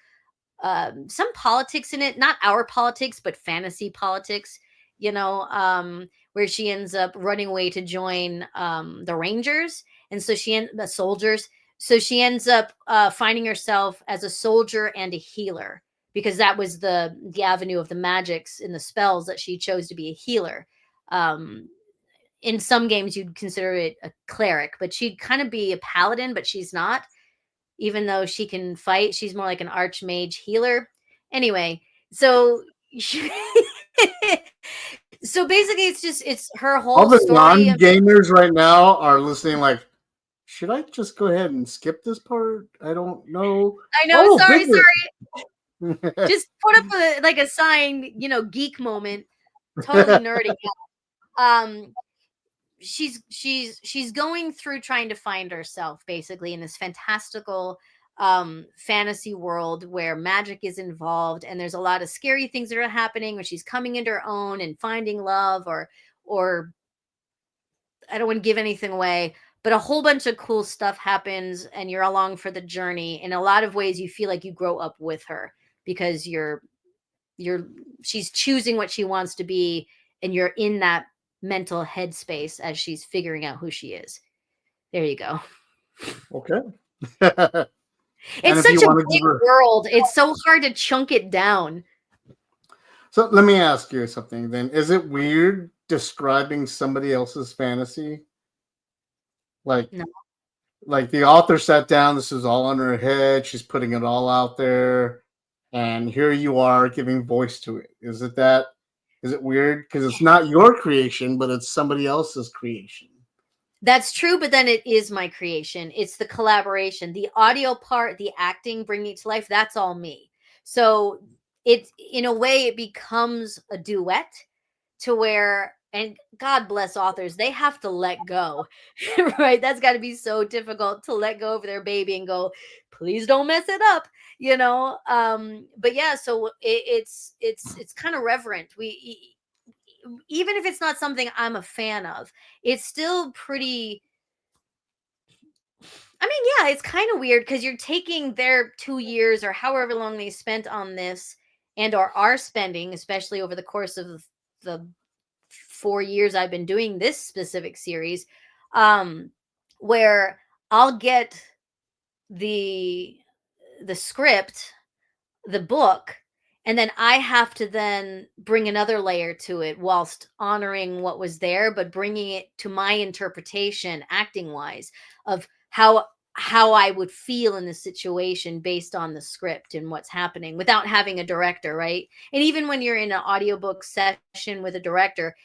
some politics in it, not our politics, but fantasy politics, where she ends up running away to join the Rangers. And so the soldiers. So she ends up finding herself as a soldier and a healer, because that was the avenue of the magics and the spells that she chose to be a healer. Um, in some games, you'd consider it a cleric, but she'd kind of be a paladin, but she's not. Even though she can fight, she's more like an archmage healer. Anyway, so so basically, it's her All whole the story of. non-gamers right now are listening. Like, should I just go ahead and skip this part? I don't know. I know, Oh, sorry, goodness. sorry. Just put up like a sign, geek moment. Totally nerding out. She's going through trying to find herself, basically, in this fantastical fantasy world where magic is involved, and there's a lot of scary things that are happening when she's coming into her own and finding love, or I don't want to give anything away, but a whole bunch of cool stuff happens, and you're along for the journey. In a lot of ways, you feel like you grow up with her, because you're she's choosing what she wants to be, and you're in that mental headspace as she's figuring out who she is. There you go. Okay. And It's if you such a want to give big her, world. It's so hard to chunk it down. so let me ask you something then. Is it weird describing somebody else's fantasy? Like, No. like the author sat down, this is all on her head, she's putting it all out there, and here you are giving voice to it. Is it weird? Because it's not your creation, but it's somebody else's creation. That's true, but then it is my creation. It's the collaboration. The audio part, the acting, bringing it to life, that's all me. So it's in a way it becomes a duet to where, and God bless authors, they have to let go. Right? That's got to be so difficult to let go of their baby and go, please don't mess it up, but yeah, so it's kind of reverent. We even if it's not something I'm a fan of, it's still pretty. I mean, yeah, it's kind of weird because you're taking their 2 years or however long they spent on this and or are spending, especially over the course of the 4 years I've been doing this specific series, um, where I'll get the the script, the book, and then I have to then bring another layer to it whilst honoring what was there, but bringing it to my interpretation, acting wise, of how I would feel in the situation based on the script and what's happening without having a director, right? And even when you're in an audiobook session with a director,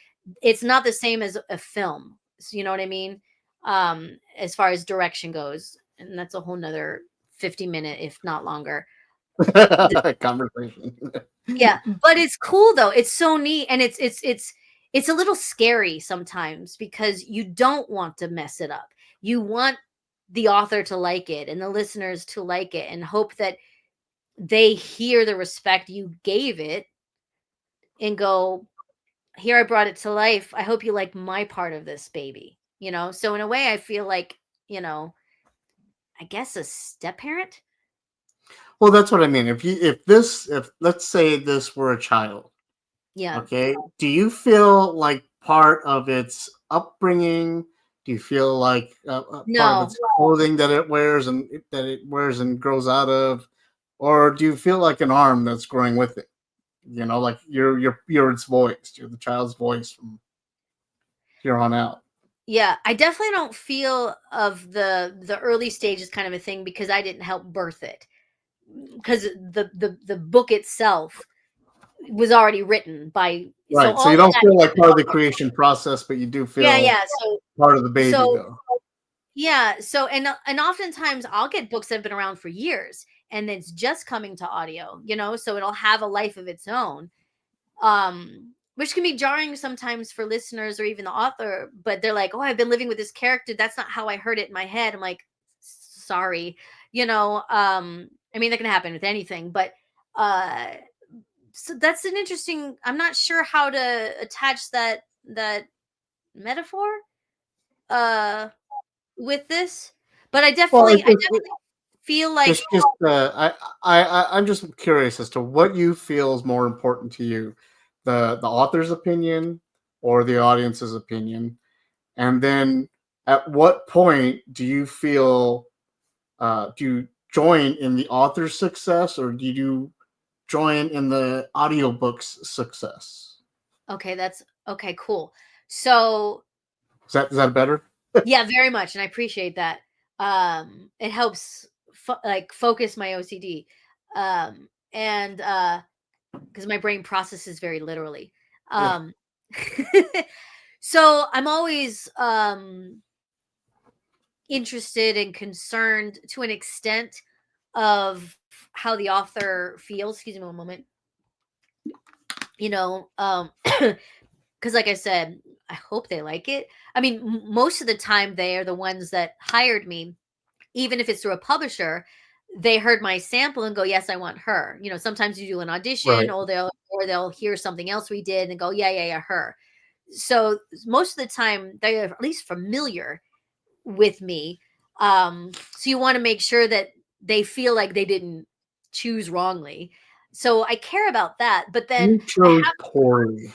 it's not the same as a film. So you know what I mean? As far as direction goes. And that's a whole nother 50-minute, if not longer. Conversation. Yeah, but it's cool though. It's so neat, and it's a little scary sometimes because you don't want to mess it up. You want the author to like it and the listeners to like it and hope that they hear the respect you gave it and go, "Here, I brought it to life. I hope you like my part of this baby." So in a way I feel like, you know, I guess a step parent? Well, that's what I mean. If let's say this were a child, Yeah. okay, do you feel like part of its upbringing? Do you feel like part of No. its clothing that it wears and grows out of, or do you feel like an arm that's growing with it? Like you're its voice, you're the child's voice from here on out. Yeah, I definitely don't feel of the early stages kind of a thing because I didn't help birth it. Because the book itself was already written by, so Right. So all you of don't that. feel like part of the creation process, but you do Yeah, feel yeah. So part of the baby, so though. yeah, so and oftentimes I'll get books that have been around for years and it's just coming to audio, so it'll have a life of its own. Which can be jarring sometimes for listeners or even the author, but they're like, "Oh, I've been living with this character. That's not how I heard it in my head." I'm like, "Sorry." I mean, that can happen with anything, but uh so that's an interesting, I'm not sure how to attach that metaphor uh with this, but Well, I definitely feel like, just I'm just curious as to what you feel is more important to you, the author's opinion or the audience's opinion, and then at what point do you feel do you join in the author's success or do you join in the audiobook's success? okay, that's okay, cool. So Is that better? yeah, very much, and I appreciate that. It helps like focus my OCD, and because my brain processes very literally. Yeah. Um, so I'm always interested and concerned to an extent of how the author feels. Excuse me one moment. You know, because like I said, I hope they like it. I mean, most of the time they are the ones that hired me, even if it's through a publisher. They heard my sample and go, yes, I want her. Sometimes you do an audition Right. or they'll hear something else we did and go, yeah, yeah, yeah, her. So most of the time they're at least familiar with me. So you want to make sure that they feel like they didn't choose wrongly. So I care about that. But then You chose poorly.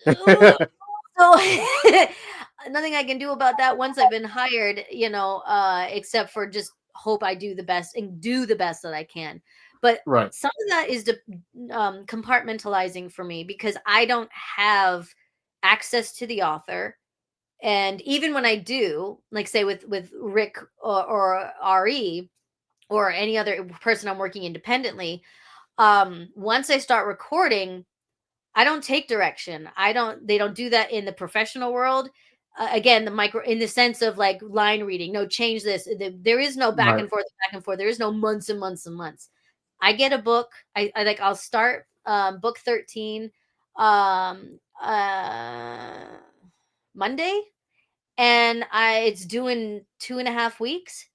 So nothing I can do about that once I've been hired, except for just hope I do the best and do the best that I can. But Right. some of that is compartmentalizing for me because I don't have access to the author. And even when I do, like say with Rick or RE or any other person I'm working independently, once I start recording, I don't take direction. They don't do that in the professional world. Again, the micro in the sense of like line reading. No, change this. There is no back Right. and forth, back and forth. There is no months and months and months. I get a book. I like. I'll start book 13 Monday, and it's due in 2.5 weeks,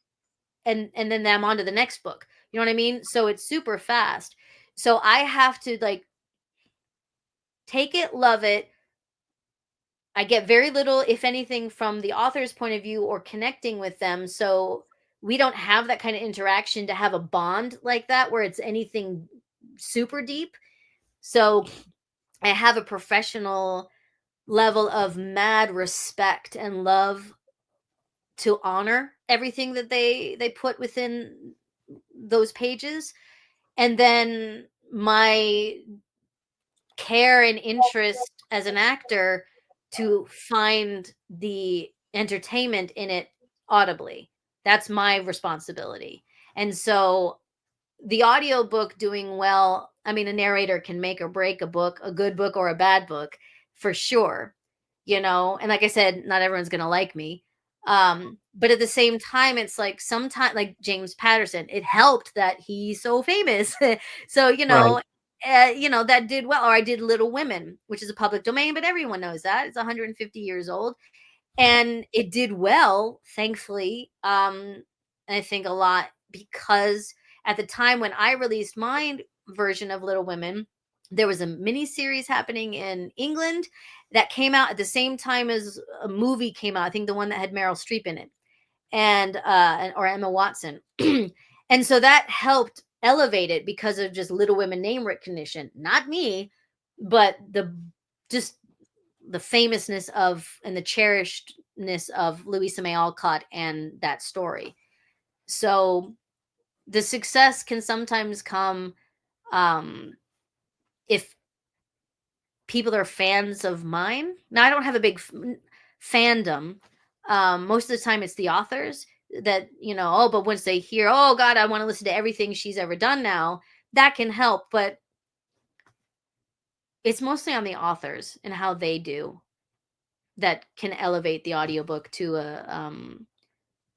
and then I'm on to the next book. You know what I mean? So it's super fast. So I have to like take it, love it. I get very little, if anything, from the author's point of view or connecting with them. So we don't have that kind of interaction to have a bond like that where it's anything super deep. So I have a professional level of mad respect and love to honor everything that they put within those pages. And then my care and interest as an actor to find the entertainment in it audibly. That's my responsibility. And so the audiobook doing well, I mean, a narrator can make or break a book, a good book or a bad book, for sure. And like I said, not everyone's going to like me. But at the same time, it's like sometimes, like James Patterson, it helped that he's so famous. So, Right. that did well. Or I did Little Women, which is a public domain, but everyone knows that. It's 150 years old. And it did well, thankfully. I think a lot because at the time when I released my version of Little Women, there was a mini series happening in England that came out at the same time as a movie came out. I think the one that had Meryl Streep in it or Emma Watson. And so that helped elevate it because of just Little Women name recognition. Not me, but just the famousness of and the cherishedness of Louisa May Alcott and that story. So the success can sometimes come um if people are fans of mine. Now I don't have a big fandom. Most of the time it's the authors that, oh, but once they hear, oh God, I want to listen to everything she's ever done now, that can help. But it's mostly on the authors and how they do that can elevate the audiobook to a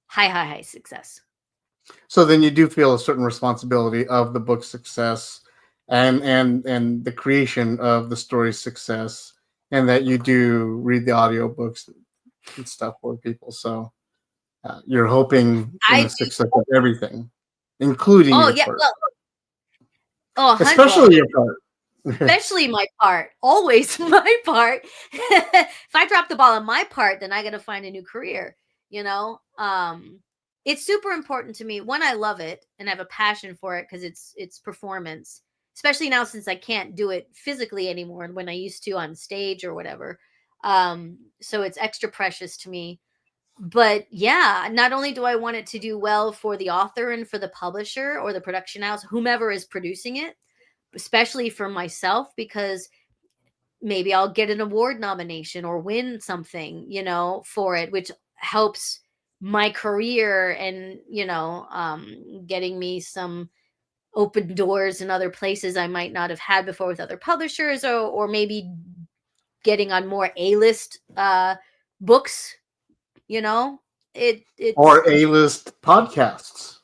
high success. So then you do feel a certain responsibility of the book's success and the creation of the story's success, and that you do read the audiobooks and stuff for people. So you're hoping in I the do. success of everything, including Oh your yeah, part, well, well, especially your part. especially my part, always my part. If I drop the ball on my part, then I got to find a new career. You know, it's super important to me. One, I love it and I have a passion for it because it's performance. Especially now since I can't do it physically anymore, when I used to on stage or whatever. So it's extra precious to me. But yeah, not only do I want it to do well for the author and for the publisher or the production house, whomever is producing it, especially for myself, because maybe I'll get an award nomination or win something, for it, which helps my career and, getting me some open doors in other places I might not have had before with other publishers, or maybe getting on more A-list books, you know, it's Or A-list podcasts.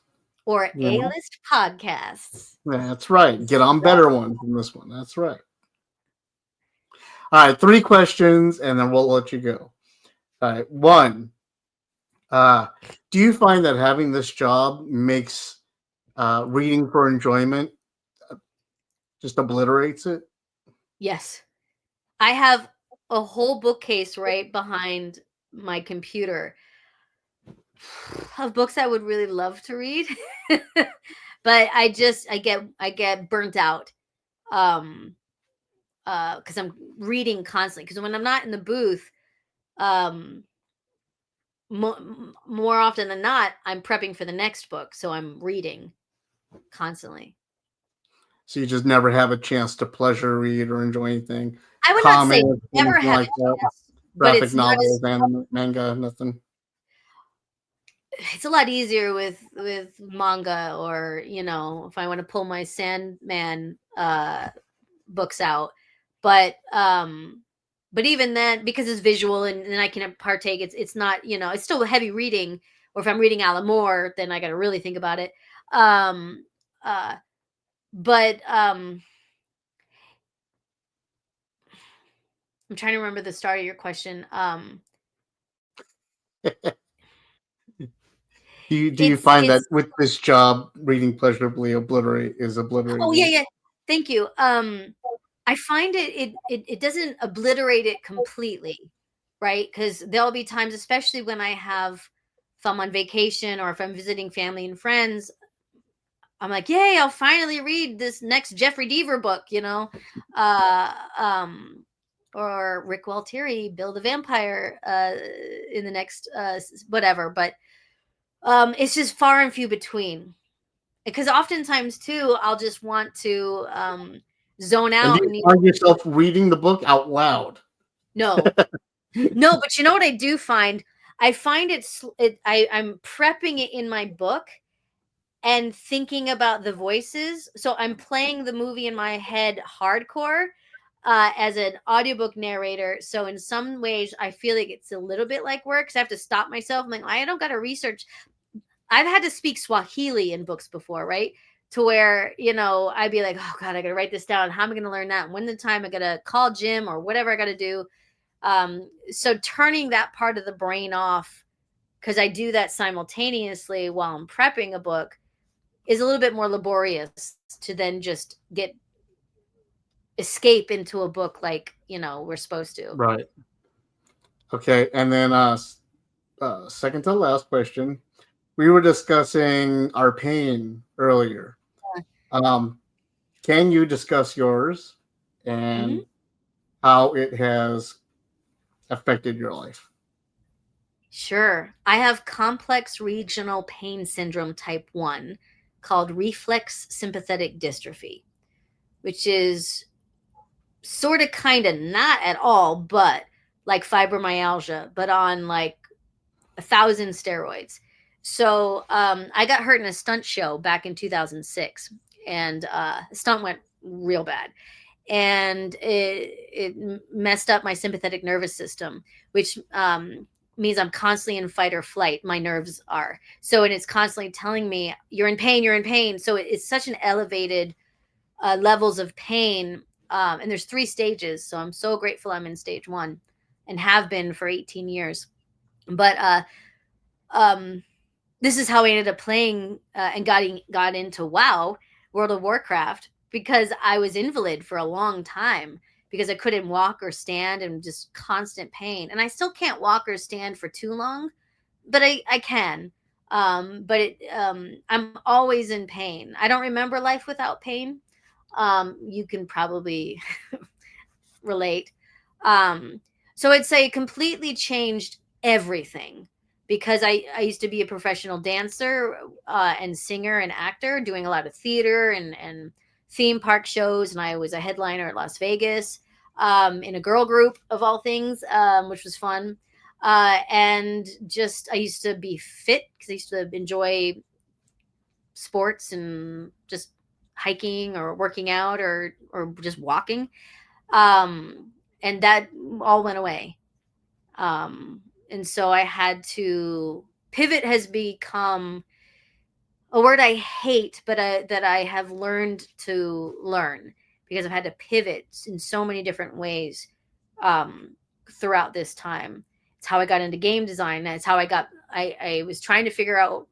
or You know, A-list podcasts. that's right. Get on better ones than this one. That's right. All right, 3 questions, and then we'll let you go. All right, one. Uh, do you find that having this job makes reading for enjoyment just obliterates it? Yes. I have a whole bookcase right behind my computer of books I would really love to read. But I get burnt out. Um because I'm reading constantly. Because when I'm not in the booth, um, more often than not, I'm prepping for the next book, so I'm reading constantly. So you just never have a chance to pleasure read or enjoy anything, I would not say comics, never anything have like a that, chance, but graphic novels, anime, manga, nothing. it's a lot easier with manga, or if I want to pull my Sandman books out. But even then, because it's visual, and I can partake, it's not, it's still heavy reading. Or if I'm reading Alan Moore, then I got to really think about it. um uh but I'm trying to remember the start of your question. Do you find that It's with this job, reading pleasurably is Oh, yeah, obliterating it? yeah. Thank you. I find it doesn't obliterate it completely, right? Because there'll be times, especially if I'm on vacation or if I'm visiting family and friends, I'm like, yay, I'll finally read this next Jeffrey Deaver book, uh, um, or Rick Waltieri, Bill the Vampire, in the next whatever. But it's just far and few between, because oftentimes too I'll just want to zone And do out you and need. find yourself reading the book out loud? No, no, but you know what I do find? I find I'm prepping it in my book and thinking about the voices, so I'm playing the movie in my head hardcore, as an audiobook narrator. So in some ways I feel like it's a little bit like work, because I have to stop myself. I'm like, I don't got to research. I've had to speak Swahili in books before, right? To where, I'd be like, oh God, I gotta write this down. How am I gonna learn that? And when the time I gotta call Jim or whatever I gotta do. So turning that part of the brain off, because I do that simultaneously while I'm prepping a book, is a little bit more laborious to then just get escape into a book like, we're supposed to. Right. Okay. And then second to last question. We were discussing our pain earlier. Um, can you discuss yours Hmm. and how it has affected your life? Sure. I have complex regional pain syndrome type 1, called reflex sympathetic dystrophy, which is sort of kind of not at all, but like fibromyalgia, but on like 1,000 steroids. So I got hurt in a stunt show back in 2006, and the stunt went real bad, and it messed up my sympathetic nervous system, which means I'm constantly in fight or flight. My nerves are so, and it's constantly telling me you're in pain, you're in pain. So it's such an elevated levels of pain. And there's 3 stages. So I'm so grateful I'm in stage 1 and have been for 18 years. But um, this is how I ended up playing and got into WoW, World of Warcraft, because I was invalid for a long time because I couldn't walk or stand and just constant pain. And I still can't walk or stand for too long, but I can. I'm always in pain. I don't remember life without pain. You can probably relate. Um, so I'd say it completely changed everything, because I used to be a professional dancer and singer and actor, doing a lot of theater and theme park shows. And I was a headliner at Las Vegas, in a girl group of all things, which was fun. And just, I used to be fit because I used to enjoy sports and just hiking or working out or just walking. um and that all went away. And so I had to pivot. Has become a word I hate, but that I have learned to learn, because I've had to pivot in so many different ways um throughout this time. It's how I got into game design. That's how I was trying to figure out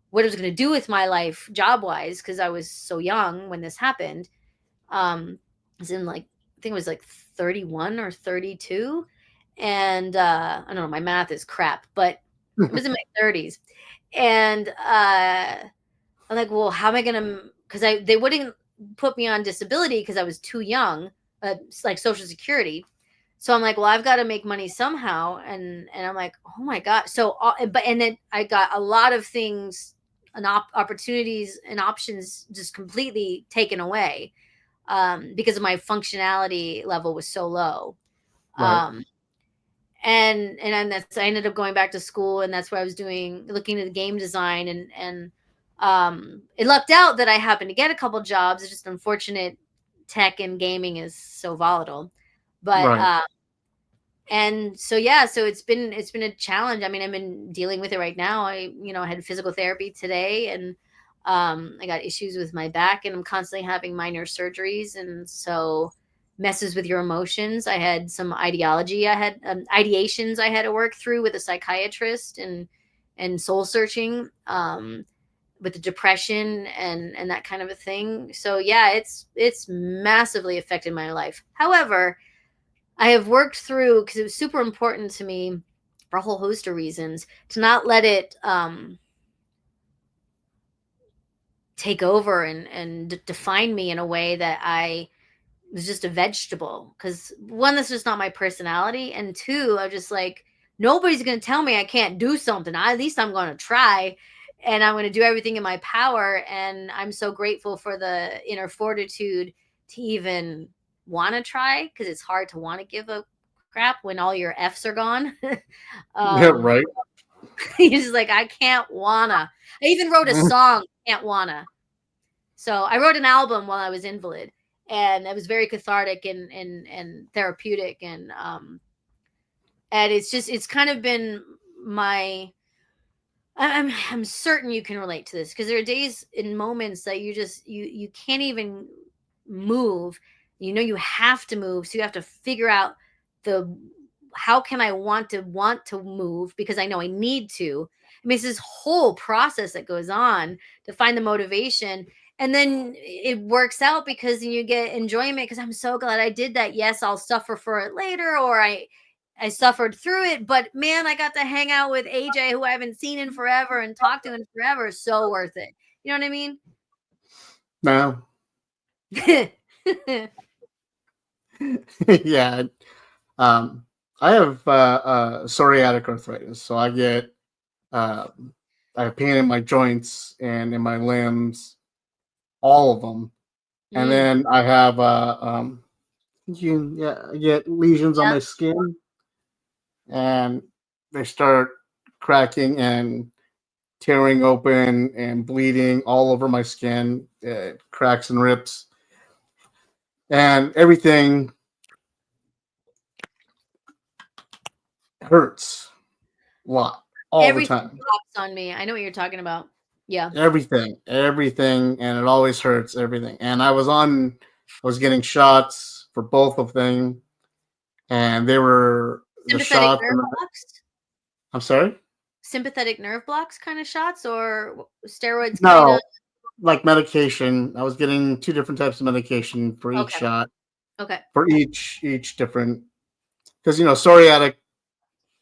what I was going to do with my life job wise, because I was so young when this happened. I was in, like, I think it was like 31 or 32. And I don't know, my math is crap, but it was in my 30s. And I'm like, well, how am I gonna, because I they wouldn't put me on disability because I was too young. like Social Security. So I'm like, well, I've got to make money somehow, and I'm like, oh my god. So, and then I got a lot of things and opportunities and options just completely taken away, because of my functionality level was so low. Right. Um, and that's, I ended up going back to school, and that's what I was doing, looking at game design, and it lucked out that I happened to get a couple jobs. It's just unfortunate, tech and gaming is so volatile, but Right. and so yeah, so it's been a challenge. I mean, I've been dealing with it right now. I had physical therapy today, and I got issues with my back, and I'm constantly having minor surgeries, and so messes with your emotions. I had some ideations I had to work through with a psychiatrist, and soul searching, with the depression and that kind of a thing. So yeah, it's massively affected my life. However, I have worked through, because it was super important to me for a whole host of reasons, to not let it take over and define me in a way that I was just a vegetable. Because one, that's just not my personality, and two, I'm just like, nobody's going to tell me I can't do something. At least I'm going to try, and I'm going to do everything in my power. And I'm so grateful for the inner fortitude to even want to try, because it's hard to want to give a crap when all your F's are gone. Yeah. um, Right. you're just like, I can't wanna. I even wrote a song, Can't Wanna. So I wrote an album while I was invalid, and it was very cathartic and therapeutic, and it's kind of been my, I'm certain you can relate to this, because there are days and moments that you can't even move. You have to move, so you have to figure out the how can I want to move, because I know I need to. I mean, it's this whole process that goes on to find the motivation, and then it works out because you get enjoyment, because I'm so glad I did that. Yes, I'll suffer for it later, or I suffered through it, but man, I got to hang out with AJ, who I haven't seen in forever, and talk to in forever. So worth it. You know what I mean? Now, yeah. Um, I have psoriatic arthritis, so uh, I have pain in my joints and in my limbs, all of them, and Mm, then I have I get lesions on yeah. my skin, and they start cracking and tearing open and bleeding all over my skin, cracks and rips, and everything hurts a lot all the Everything time. pops on me. I know what you're talking about. Yeah. Everything, and it always hurts. Everything, and I was getting shots for both of them, and they were the Sympathetic shots. nerve And blocks? I'm sorry, Sympathetic nerve blocks kind of shots, or steroids kind of? no, like medication. I was getting two different types of medication for each Okay. shot, Okay. for each different, because psoriatic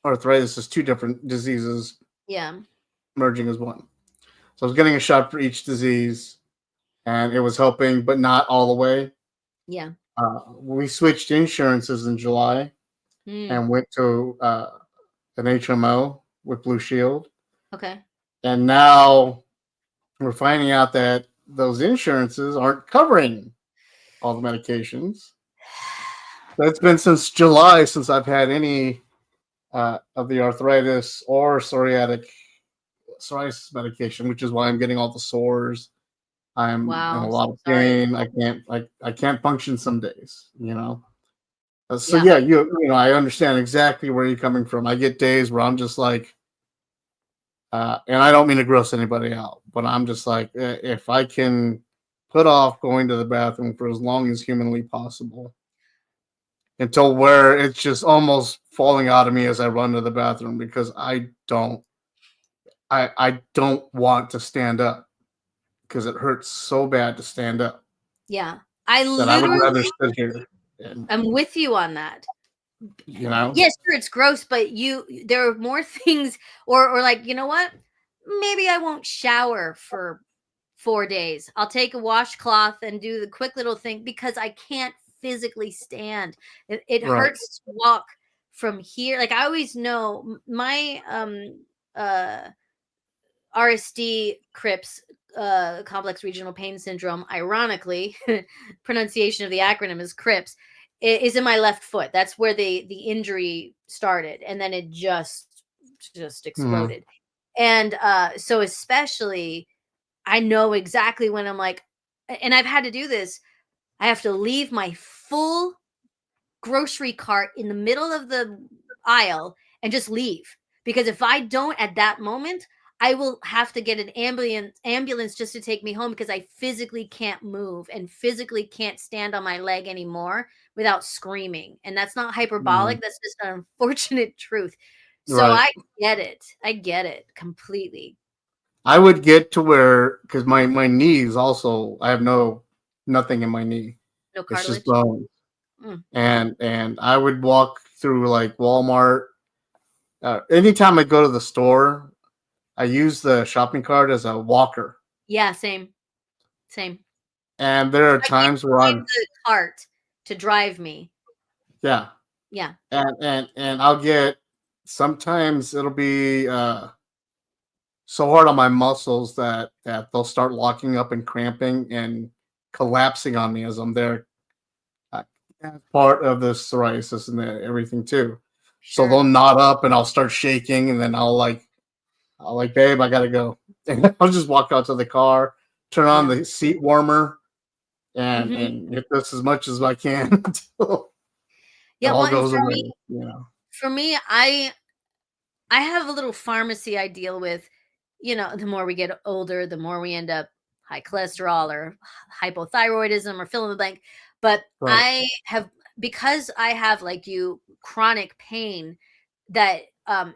arthritis is two different diseases Yeah. merging as one. So I was getting a shot for each disease, and it was helping, but not all the way. Yeah. We switched insurances in July Mm, and went to an HMO with Blue Shield, okay. and now we're finding out that those insurances aren't covering all the medications. That's been since July since I've had any of the arthritis or psoriasis medication, which is why I'm getting all the sores. I'm in Wow. a So lot of sorry. pain. I can't function some days. So Yeah. yeah, I understand exactly where you're coming from. I get days where I'm just like, and I don't mean to gross anybody out, but I'm just like, if I can put off going to the bathroom for as long as humanly possible, until where it's just almost falling out of me as I run to the bathroom, because I don't want to stand up, because it hurts so bad to stand up Yeah. I that I would literally rather sit here and am with you on that. you know. Yes, sure, it's gross, but there are more things, or like, you know what? Maybe I won't shower for 4 days. I'll take a washcloth and do the quick little thing, because I can't physically stand. It Right. hurts to walk from here. Like I always know my uh RSD CRIPS, complex regional pain syndrome, ironically, pronunciation of the acronym is CRIPS, is in my left foot. That's where the injury started, and then it just Mhm. exploded. And so especially, I know exactly when I'm like, and I've had to do this. I have to leave my full grocery cart in the middle of the aisle and just leave, because if I don't at that moment, I will have to get an ambulance just to take me home, because I physically can't move and physically can't stand on my leg anymore without screaming. And that's not Mhm. hyperbolic, that's just an unfortunate truth. So Right. I get it completely. I would get to where, because my knees also, I have nothing in my knee. No It's just cartilage. bone. Mm. And I would walk through like Walmart. Anytime I go to the store, I use the shopping cart as a walker. Yeah, same. And there are I can't times where find I'm, the cart to drive me. yeah, Yeah. and I'll get, sometimes it'll be so hard on my muscles that they'll start locking up and cramping and collapsing on me as I'm there. Uh, that's part of the psoriasis and everything too. So they'll Sure. knot up and I'll start shaking, and then I'll like, babe, I gotta go. And I'll just walk out to the car, turn on Yeah. the seat warmer, Mhm. and get this as much as I can until it Yeah, all well, and goes away. You know. for me, I have a little pharmacy I deal with. The more we get older, the more we end up high cholesterol or hypothyroidism or fill in the blank. But Right. I have, because I have, like you, chronic pain that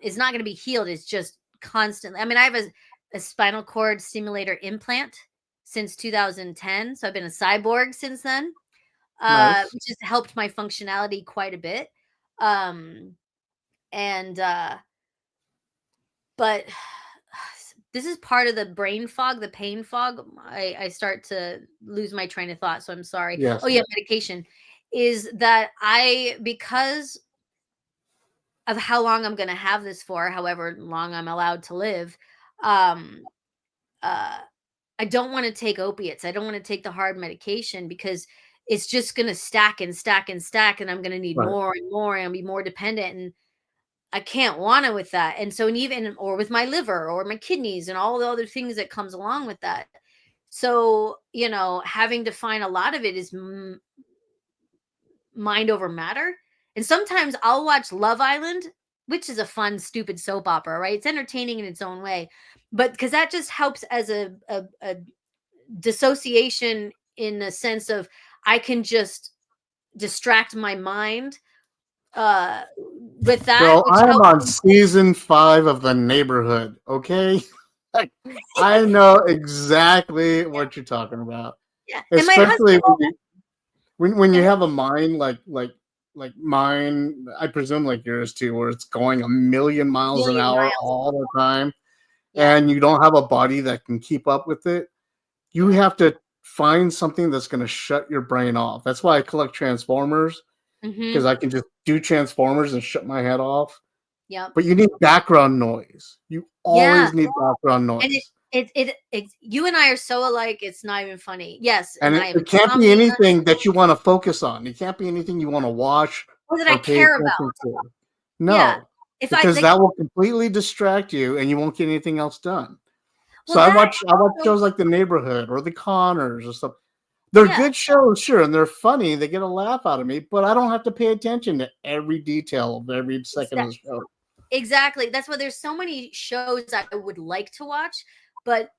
is not going to be healed. It's just constantly. I mean, I have a spinal cord stimulator implant since 2010. So I've been a cyborg since then, Nice. which has helped my functionality quite a bit. Um, and but this is part of the brain fog, the pain fog. I start to lose my train of thought, so I'm sorry. Oh Yes. yeah, medication is that I, because of how long I'm going to have this for, however long I'm allowed to live. Um, uh, I don't want to take opiates. I don't want to take the hard medication, because it's just going to stack and stack and stack, and I'm going to need Right. more and more, and I'll be more dependent. And I can't wanna with that. And so, and even, or with my liver or my kidneys and all the other things that comes along with that. So, having to find, a lot of it is mind over matter. And sometimes I'll watch Love Island, which is a fun, stupid soap opera, right? It's entertaining in its own way. But because that just helps as a dissociation, in the sense of I can just distract my mind uh with that, Girl, which I am helps. on season 5 of The Neighborhood. Okay. Like, I know exactly what you're talking about, Yeah. And my especially husband, when go you ahead. have a mind like mine, I presume like yours too, where it's going a million miles an Million hour miles. all the time, Yeah. and you don't have a body that can keep up with it. You Yeah. have to find something that's going to shut your brain off. That's why I collect Transformers, because Mhm. I can just do Transformers and shut my head off. Yep. But you need background noise. You Yeah. always need background And noise. you and I are so alike, it's not even funny. Yes, And and it, I have it can't be insomnia, anything that you want to focus on. It can't be anything you want to watch or that I or pay care about. attention to. Yeah. No, If I because like, that will completely distract you and you won't get anything else done. So well, I that watch I watch also, shows like The Neighborhood or The Conners or stuff. They're yeah. good shows, sure, and they're funny. They get a laugh out of me, but I don't have to pay attention to every detail of every second of the show. Exactly. That's why there's so many shows I would like to watch, but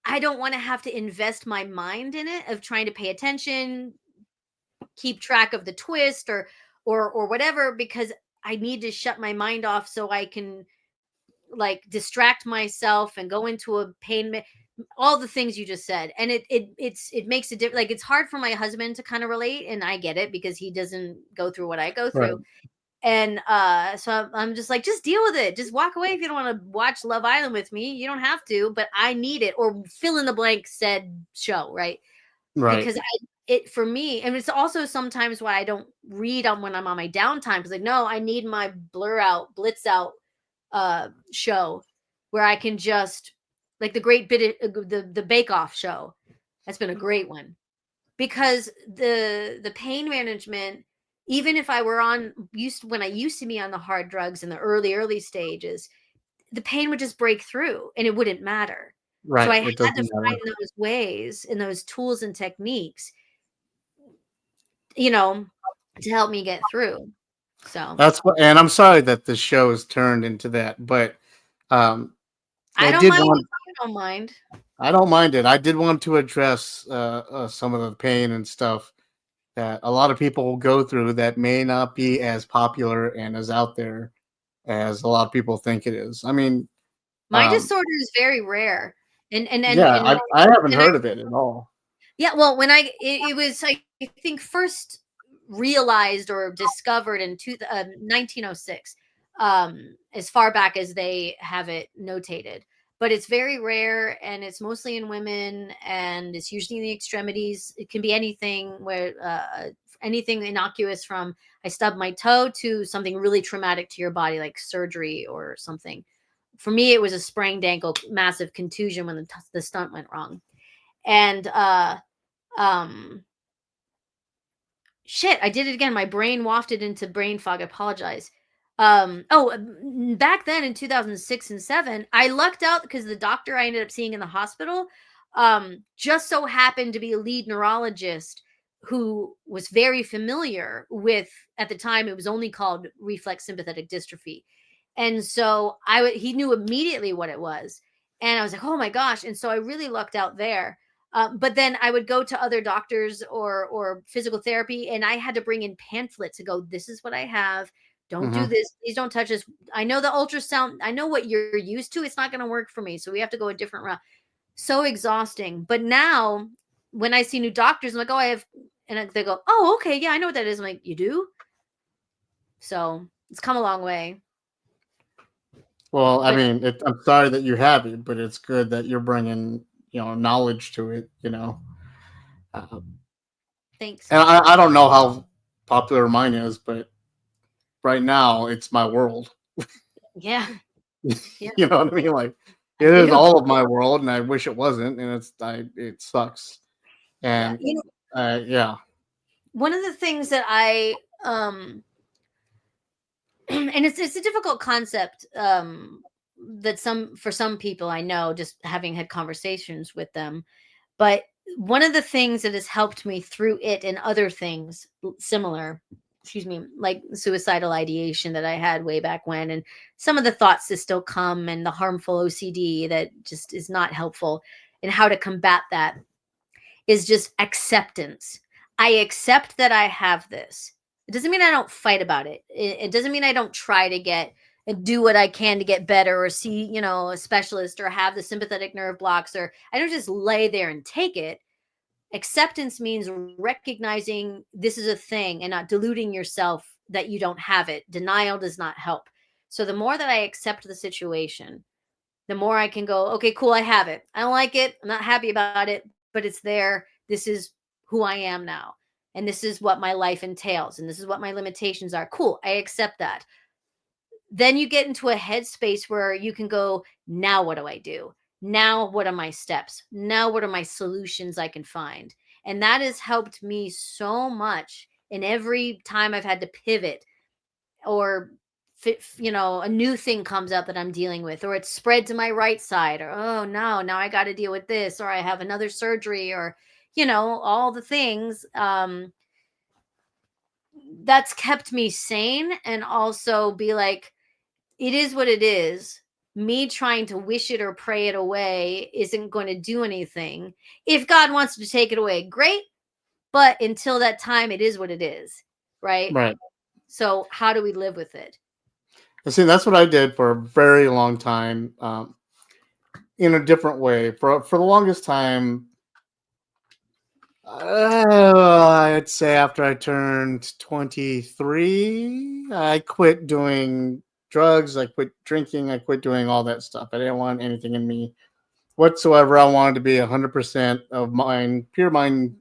I don't wanna have to invest my mind in it, of trying to pay attention, keep track of the twist, or whatever, because I need to shut my mind off so I can, like, distract myself and go into a all the things you just said. And it makes a difference. Like, it's hard for my husband to kind of relate, and I get it, because he doesn't go through what I go Right, through. And so I'm just like, just deal with it, just walk away. If you don't want to watch Love Island with me, you don't have to, but I need it. Or fill in the blank said show, right? right. Because it for me, and it's also sometimes why I don't read on when I'm on my downtime, because like, no, I need my blitz out show where I can just, like the great bit the Bake Off show. That's been a great one, because the pain management, even if I were on used when I used to be on the hard drugs in the early stages, the pain would just break through and it wouldn't matter. So Right. I It had doesn't to matter. find those ways and those tools and techniques, you know, to help me get through. So That's what, and I'm sorry that the show has turned into that, but um, I I don't did mind want. if you don't mind. I don't mind it. I did want to address some of the pain and stuff that a lot of people will go through that may not be as popular and as out there as a lot of people think it is. I mean, My um, disorder is very rare. And and and yeah, and I haven't and I heard of it at all. Yeah, well, when it was, I think, first realized or discovered in 1906, as far back as they have it notated. But it's very rare, and it's mostly in women, and it's usually in the extremities. It can be anything where anything innocuous from I stubbed my toe to something really traumatic to your body, like surgery or something. For me, it was a sprained ankle, massive contusion when the stunt went wrong, and um shit, I did it again. My brain wafted into brain fog. I apologize. Back then in 2006 and 7, I lucked out because the doctor I ended up seeing in the hospital just so happened to be a lead neurologist who was very familiar with, at the time it was only called reflex sympathetic dystrophy. And so he knew immediately what it was. And I was like, "Oh my gosh." And so I really lucked out there. But then I would go to other doctors or physical therapy, and I had to bring in pamphlets to go, "This is what I have. Don't do Hmm. this. Please don't touch this. I know the ultrasound. I know what you're used to. It's not going to work for me. So we have to go a different route." So exhausting. But now, when I see new doctors, I'm like, "Oh, I have," and they go, "Oh, okay, yeah, I know what that is." I'm like, "You do?" So it's come a long way. Well, I But mean, I'm sorry that you have it, but it's good that you're bringing knowledge to it. Uh, thanks. and I don't know how popular mine is, but right now it's my world. Yeah, yeah, You know what I mean? Like I it is do. all of my world, and I wish it wasn't, and it sucks. Yeah, And yeah, one of the things that I and it's a difficult concept, that some people I know, just having had conversations with them. But one of the things that has helped me through it and other things similar, excuse me, like suicidal ideation that I had way back when, and some of the thoughts that still come, and the harmful OCD that just is not helpful, and how to combat that, is just acceptance. I accept that I have this. It doesn't mean I don't fight about it. It doesn't mean I don't try to get and do what I can to get better, or see, a specialist, or have the sympathetic nerve blocks, or I don't just lay there and take it. Acceptance means recognizing this is a thing and not deluding yourself that you don't have it. Denial does not help. So the more that I accept the situation, the more I can go, okay, cool, I have it. I don't like it. I'm not happy about it, but it's there. This is who I am now. And this is what my life entails. And this is what my limitations are. Cool. I accept that. Then you get into a headspace where you can go, now what do I do? Now what are my steps? Now what are my solutions I can find? And that has helped me so much in every time I've had to pivot, or a new thing comes up that I'm dealing with, or it's spread to my right side, or oh no, now I got to deal with this, or I have another surgery, or all the things, that's kept me sane, and also be like, it is what it is. Me trying to wish it or pray it away isn't going to do anything. If God wants to take it away, great, but until that time, it is what it is, right? right. So how do we live with it? And see, that's what I did for a very long time, in a different way. For the longest time, I'd say after I turned 23, I quit doing drugs. I quit drinking. I quit doing all that stuff. I didn't want anything in me whatsoever. I wanted to be 100% of mine, pure mind,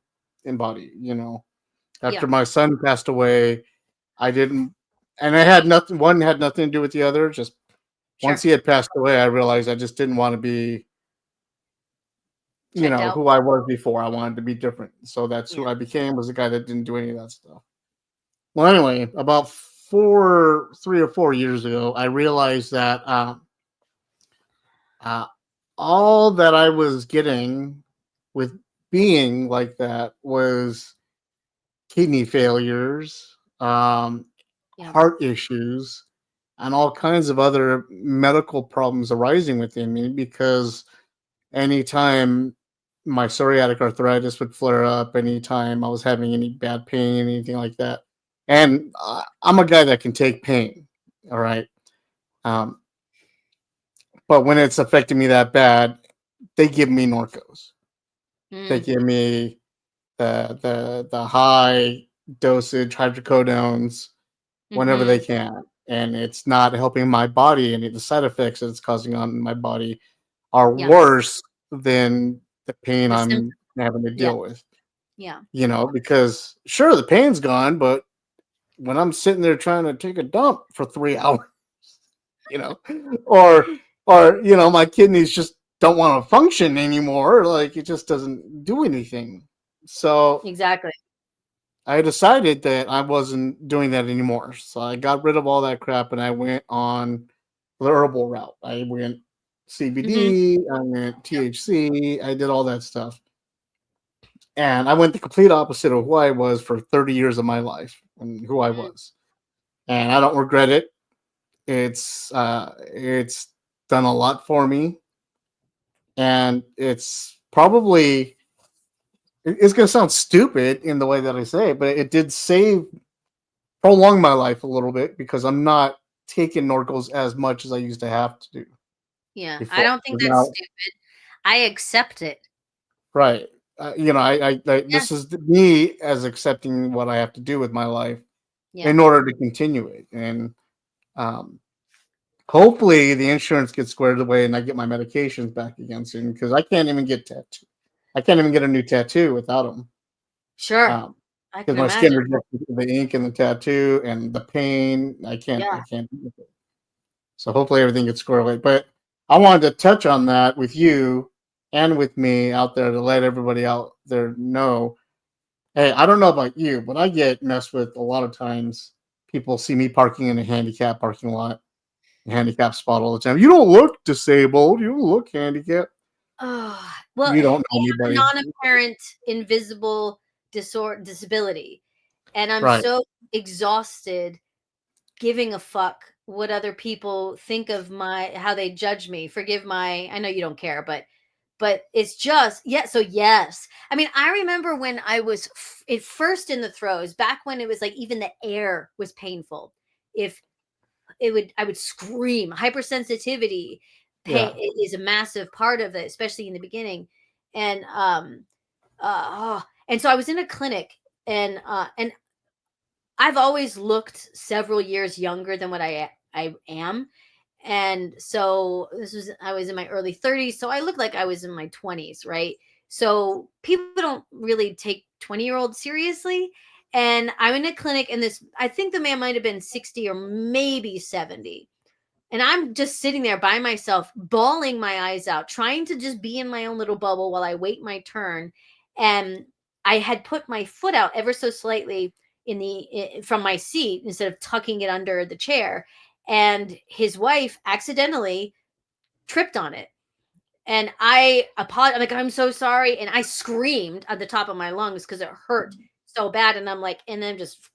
embody. Yeah. After my son passed away, I didn't, and I had nothing. One had nothing to do with the other. Just once Sure. he had passed away, I realized I just didn't want to be, Checked out. who I was before. I wanted to be different. So that's Yeah. who I became. Was a guy that didn't do any of that stuff. Well, anyway, about 3 or 4 years ago, I realized that uh, all that I was getting with being like that was kidney failures, Yeah. heart issues, and all kinds of other medical problems arising within me because anytime my psoriatic arthritis would flare up, anytime I was having any bad pain, anything like that. And I'm a guy that can take pain, all right? Um, but when it's affecting me that bad, they give me Norcos. They Mm. give me the high dosage hydrocodones whenever they Mm-hmm. can, and it's not helping my body. Any of the side effects that it's causing on my body are Yeah. worse than the pain The symptom. I'm having to Yeah. deal with. Yeah. Because sure the pain's gone, but when I'm sitting there trying to take a dump for 3 hours, you know, or my kidneys just don't want to function anymore. Like it just doesn't do anything. So Exactly. I decided that I wasn't doing that anymore. So I got rid of all that crap and I went on the herbal route. I went Mm-hmm. CBD, I went THC, I did all that stuff. And I went the complete opposite of who I was for 30 years of my life and who I Mm-hmm. was. And I don't regret it. It's done a lot for me. And it's probably it's gonna sound stupid in the way that I say it, but it did prolong my life a little bit because I'm not taking Norcos as much as I used to have to do Yeah. I before. don't think 'Cause that's now, stupid. I accept it. right? Yeah. This is me as accepting what I have to do with my life Yeah. in order to continue it, and um, hopefully the insurance gets squared away and I get my medications back again soon because I can't even get a new tattoo without them. Sure. Um, I because can my skin imagine. rejects the ink and the tattoo and the pain. Yeah. I can't do it. So hopefully everything gets squared away. But I wanted to touch on that with you and with me out there to let everybody out there know. Hey, I don't know about you, but I get messed with a lot of times. People see me parking in a handicap parking lot, a handicap spot all the time. You don't look disabled. You don't look handicapped. Oh, well, You I don't know have a anybody. non-apparent invisible disability, and I'm Right. so exhausted giving a fuck what other people think of how they judge me. Forgive my I know you don't care, but it's just yeah, so yes. I mean, I remember when I was at first in the throes, back when it was like even the air was painful. If I would scream. Hypersensitivity Yeah. is a massive part of it, especially in the beginning. And and so I was in a clinic, and I've always looked several years younger than what I am. And so I was in my early 30s, so I looked like I was in my 20s, right? So people don't really take 20-year-olds seriously. And I'm in a clinic, and this I think the man might have been 60 or maybe 70. And I'm just sitting there by myself, bawling my eyes out, trying to just be in my own little bubble while I wait my turn. And I had put my foot out ever so slightly from my seat instead of tucking it under the chair. And his wife accidentally tripped on it. And I apologized. I'm like, I'm so sorry. And I screamed at the top of my lungs because it hurt so bad. And I'm like, and then just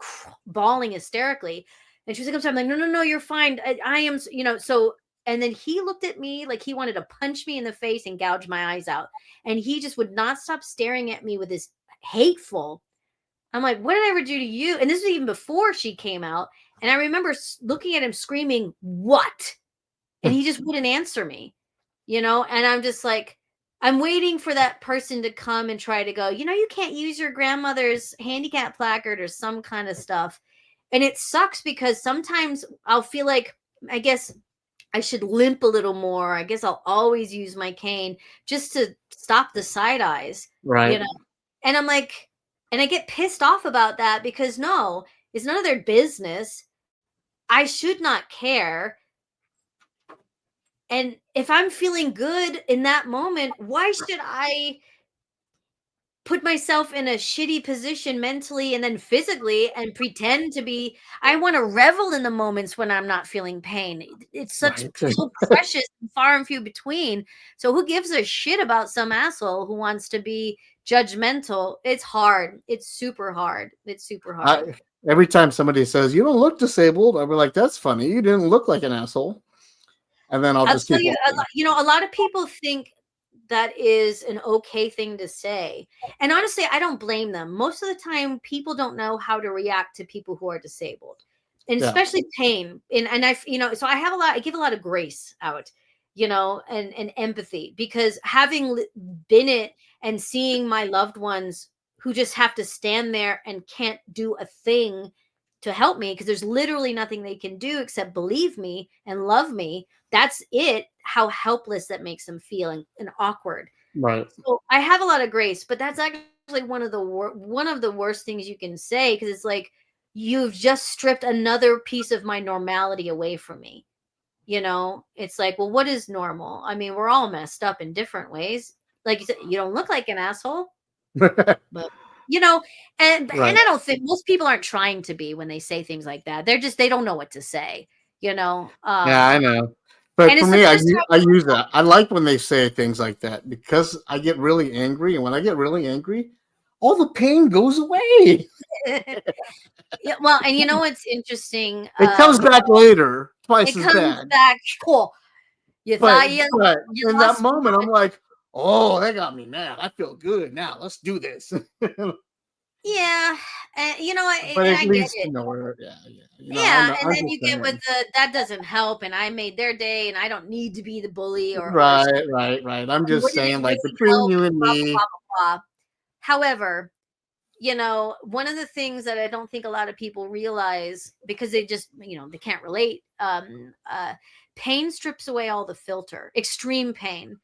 bawling hysterically. And she was like, I'm sorry. I'm like, no, no, no, you're fine. I am, so, and then he looked at me like he wanted to punch me in the face and gouge my eyes out. And he just would not stop staring at me with this hateful. I'm like, what did I ever do to you? And this was even before she came out. And I remember looking at him screaming, what? And he just wouldn't answer me, and I'm just like, I'm waiting for that person to come and try to go, you can't use your grandmother's handicap placard or some kind of stuff. And it sucks because sometimes I'll feel like, I guess I should limp a little more. I guess I'll always use my cane just to stop the side eyes, you Right. know? And I'm like, And I get pissed off about that because no, it's none of their business. I should not care. And if I'm feeling good in that moment, why should I put myself in a shitty position mentally and then physically and pretend to be? I want to revel in the moments when I'm not feeling pain. It's such Right. so precious and far and few between. So who gives a shit about some asshole who wants to be judgmental? It's hard. It's super hard. It's super hard. Every time somebody says you don't look disabled, I'll be like, "That's funny. You didn't look like an asshole," and then I'll I'll just tell keep you, walking. a lot of people think that is an okay thing to say. And honestly, I don't blame them. Most of the time, people don't know how to react to people who are disabled, and Yeah. especially pain. And so I give a lot of grace out, and empathy, because having been it and seeing my loved ones who just have to stand there and can't do a thing to help me because there's literally nothing they can do except believe me and love me. That's it, how helpless that makes them feel, and awkward. Right. So I have a lot of grace, but that's actually one of the worst things you can say, because it's like you've just stripped another piece of my normality away from me. It's like, well, what is normal? I mean, we're all messed up in different ways. Like you said, you don't look like an asshole, but you know, and Right. I don't think most people aren't trying to be when they say things like that. They don't know what to say, you know. Yeah, I Um know. But and for it's me, just how I use that. I like when they say things like that because I get really angry, and when I get really angry, all the pain goes away. yeah, well, and you know what's interesting? It comes back later, twice It as comes bad. back. Cool. You But thought but you in that lost moment, I'm one. like, "Oh, that got me mad. I feel good now. Let's do this." Yeah, and But and at I get least it. yeah, yeah. I Yeah, know. and I'm then just you get with saying. the that doesn't help, and I made their day, and I don't need to be the bully or Right, right, right. I'm and just wouldn't it saying, like really between help? you and Blah blah me, blah blah blah. However, one of the things that I don't think a lot of people realize, because they just, they can't relate. Pain strips away all the filter. Extreme pain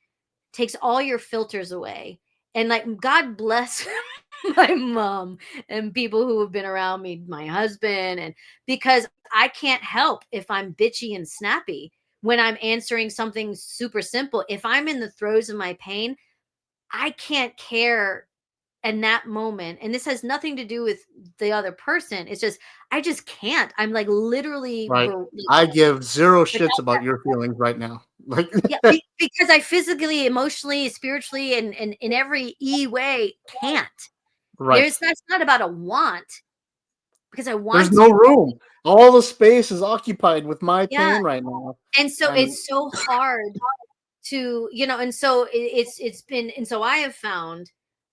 takes all your filters away. And like, God bless my mom and people who have been around me, my husband, and because I can't help if I'm bitchy and snappy when I'm answering something super simple. If I'm in the throes of my pain, I can't care in that moment. And this has nothing to do with the other person. It's just, I just can't. I'm like literally right? I give zero shits without about your feelings right now. Like, yeah, because I physically, emotionally, spiritually, and in every way can't. right. That's not about a want, because I There's want no to. room. All the space is occupied with my Yeah, pain right now. and so And it's so hard to, and so it's been, and so I have found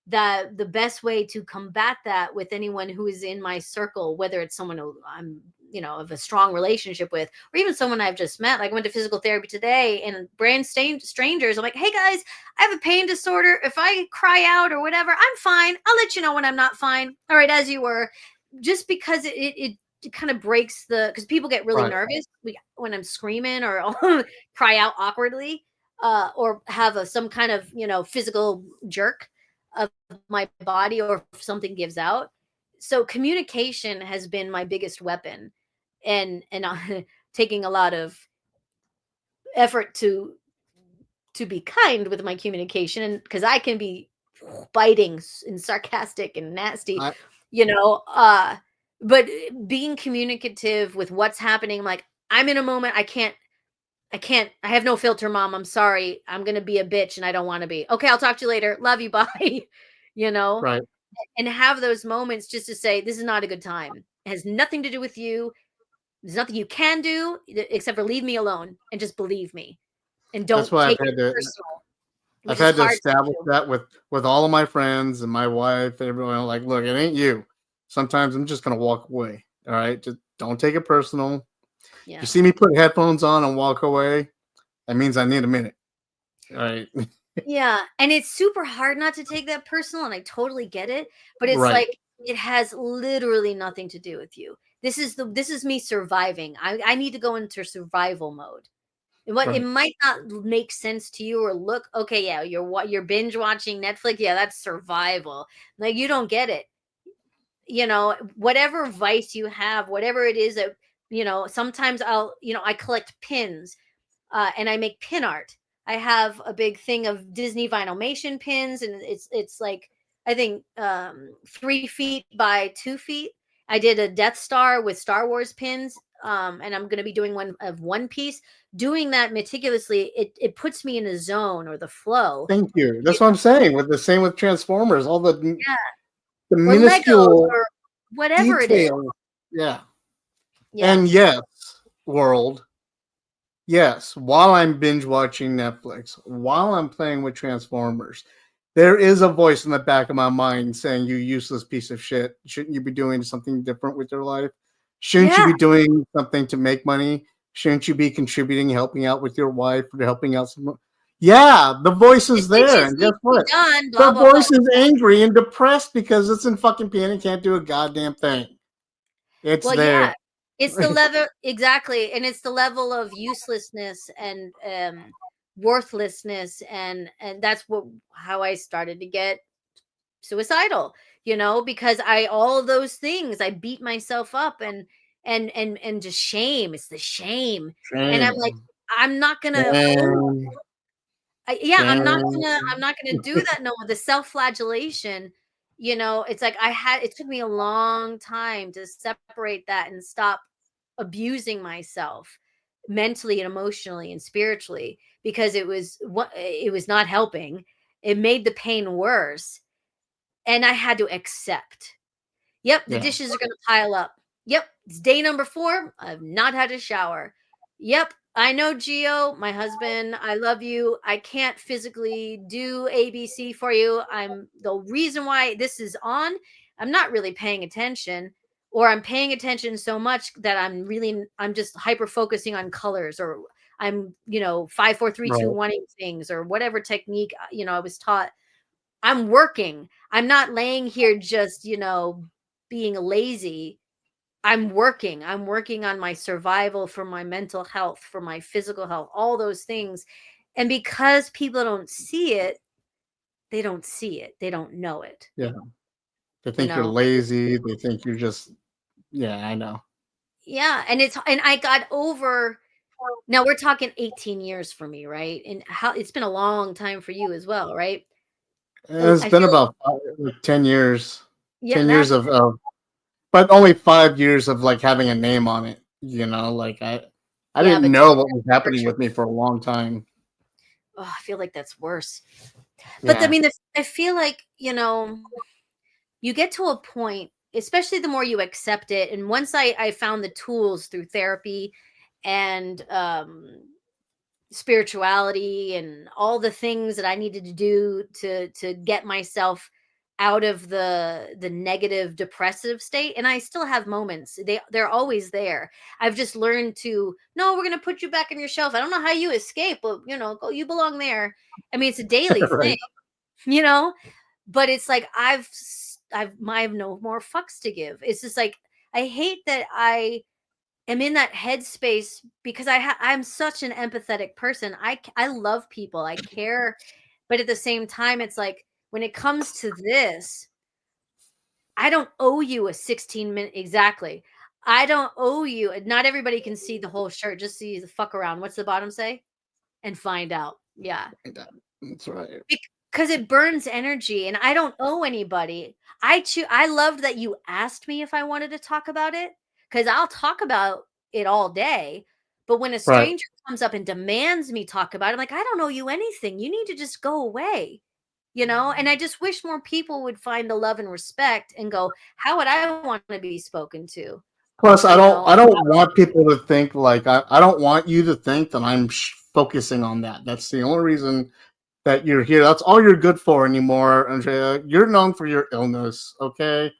that the best way to combat that with anyone who is in my circle, whether it's someone who I'm, of a strong relationship with, or even someone I've just met. Like, I went to physical therapy today, and strangers, I'm like, hey guys, I have a pain disorder. If I cry out or whatever, I'm fine. I'll let you know when I'm not fine. All right, as you were. Just because it kind of breaks the, because people get really right, nervous when I'm screaming or cry out awkwardly, or have some kind of, physical jerk of my body, or if something gives out. So communication has been my biggest weapon, and taking a lot of effort to be kind with my communication, and because I can be biting and sarcastic and nasty, I you know uh but being communicative with what's happening, like, I'm in a moment, I have no filter, mom, I'm sorry, I'm gonna be a bitch and I don't want to be. Okay, I'll talk to you later, love you, bye. you know right. and have those moments just to say, this is not a good time, it has nothing to do with you, there's nothing you can do except for leave me alone and just believe me, and That's don't why take it personal, I've which is had to hard to establish do. that with all of my friends and my wife, everyone. Like, look, it ain't you. Sometimes I'm just gonna walk away. All right, just don't take it personal. If you Yeah. see me put headphones on and walk away, that means I need a minute. All right, Yeah, and it's super hard not to take that personal, and I totally get it, but it's right, like, it has literally nothing to do with you. This is me surviving. I need to go into survival mode. And what it right. might not make sense to you or look okay, yeah, you're binge watching Netflix, yeah, that's survival. Like, you don't get it. whatever vice you have, whatever it is that, sometimes I collect pins, and I make pin art. I have a big thing of Disney Vinylmation pins, and it's like, I think, 3 feet by 2 feet. I did a Death Star with Star Wars pins, and I'm going to be doing one of One Piece. Doing that meticulously, it puts me in a zone or the flow. Thank you. You That's what I'm saying. With the same with Transformers, all Yeah, the or Legos minuscule or whatever it is. details. Yeah. Yeah, And yes, world. Yes, while I'm binge watching Netflix, while I'm playing with Transformers, there is a voice in the back of my mind saying, "You useless piece of shit. Shouldn't you be doing something different with your life? Shouldn't you yeah. be doing something to make money? Shouldn't you be contributing, helping out with your wife, or helping out some?" Yeah, the voice The is there, dishes and need guess to be what? done. Blah The blah blah. voice is angry and depressed because it's in fucking pain and can't do a goddamn thing. It's Well, there. yeah, it's the level, exactly, and it's the level of uselessness and worthlessness, and that's what how I started to get suicidal. Because I all of those things, I beat myself up, and just shame. It's the shame, and I'm like, Shame. I'm not gonna own. Shame. Yeah, I'm not Shame. gonna I'm not gonna do that. No, the self-flagellation, it's like it took me a long time to separate that and stop abusing myself mentally and emotionally and spiritually, because it was not helping. It made the pain worse, and I had to accept. Yep, the Yeah. dishes are gonna pile up. Yep, it's day number 4. I've not had a shower. Yep, I know, Geo, my husband, I love you. I can't physically do ABC for you. I'm the reason why this is on. I'm not really paying attention, or I'm paying attention so much that I'm just hyper focusing on colors, or I'm, 5, 4, 3, 2, Right. 1 things, or whatever technique, I was taught. I'm working. I'm not laying here just, being lazy. I'm working. I'm working on my survival, for my mental health, for my physical health, all those things. And because people don't see it, they don't see it. They don't know it, Yeah. They you think you're know? lazy. They think you're just, yeah, I know. Yeah. And I got over, now we're talking 18 years for me, right? And how it's been a long time for you as well, right? It's I been feel like, about 10 years. yeah, 10 years that's, but only 5 years of like having a name on it. Like I yeah, didn't but know what was happening nurture. with me for a long time. Oh, I feel like that's worse. But I Yeah. mean, I feel like, you get to a point, especially the more you accept it. And once I found the tools through therapy and spirituality and all the things that I needed to do to get myself out of the negative depressive state. And I still have moments, they're always there. I've just learned to, no, we're going to put you back on your shelf. I don't know how you escape, but go, you belong there. I mean, it's a daily thing, Right. you know but it's like I have no more fucks to give. It's just like, I hate that I am in that headspace, because I'm such an empathetic person. I love people, I care, but at the same time, it's like, when it comes to this, I don't owe you a 16-minute, exactly. I don't owe you. Not everybody can see the whole shirt. Just see the fuck around. What's the bottom say? And find out. Yeah. That's right. Because it burns energy, and I don't owe anybody. I loved that you asked me if I wanted to talk about it, because I'll talk about it all day. But when a Right. stranger comes up and demands me talk about it, I'm like, I don't owe you anything. You need to just go away. And I just wish more people would find the love and respect and go, how would I want to be spoken to? Plus, You know? I don't want people to think like I don't want you to think that I'm focusing on that. That's the only reason that you're here. That's all you're good for anymore, Andrea. You're known for your illness, okay?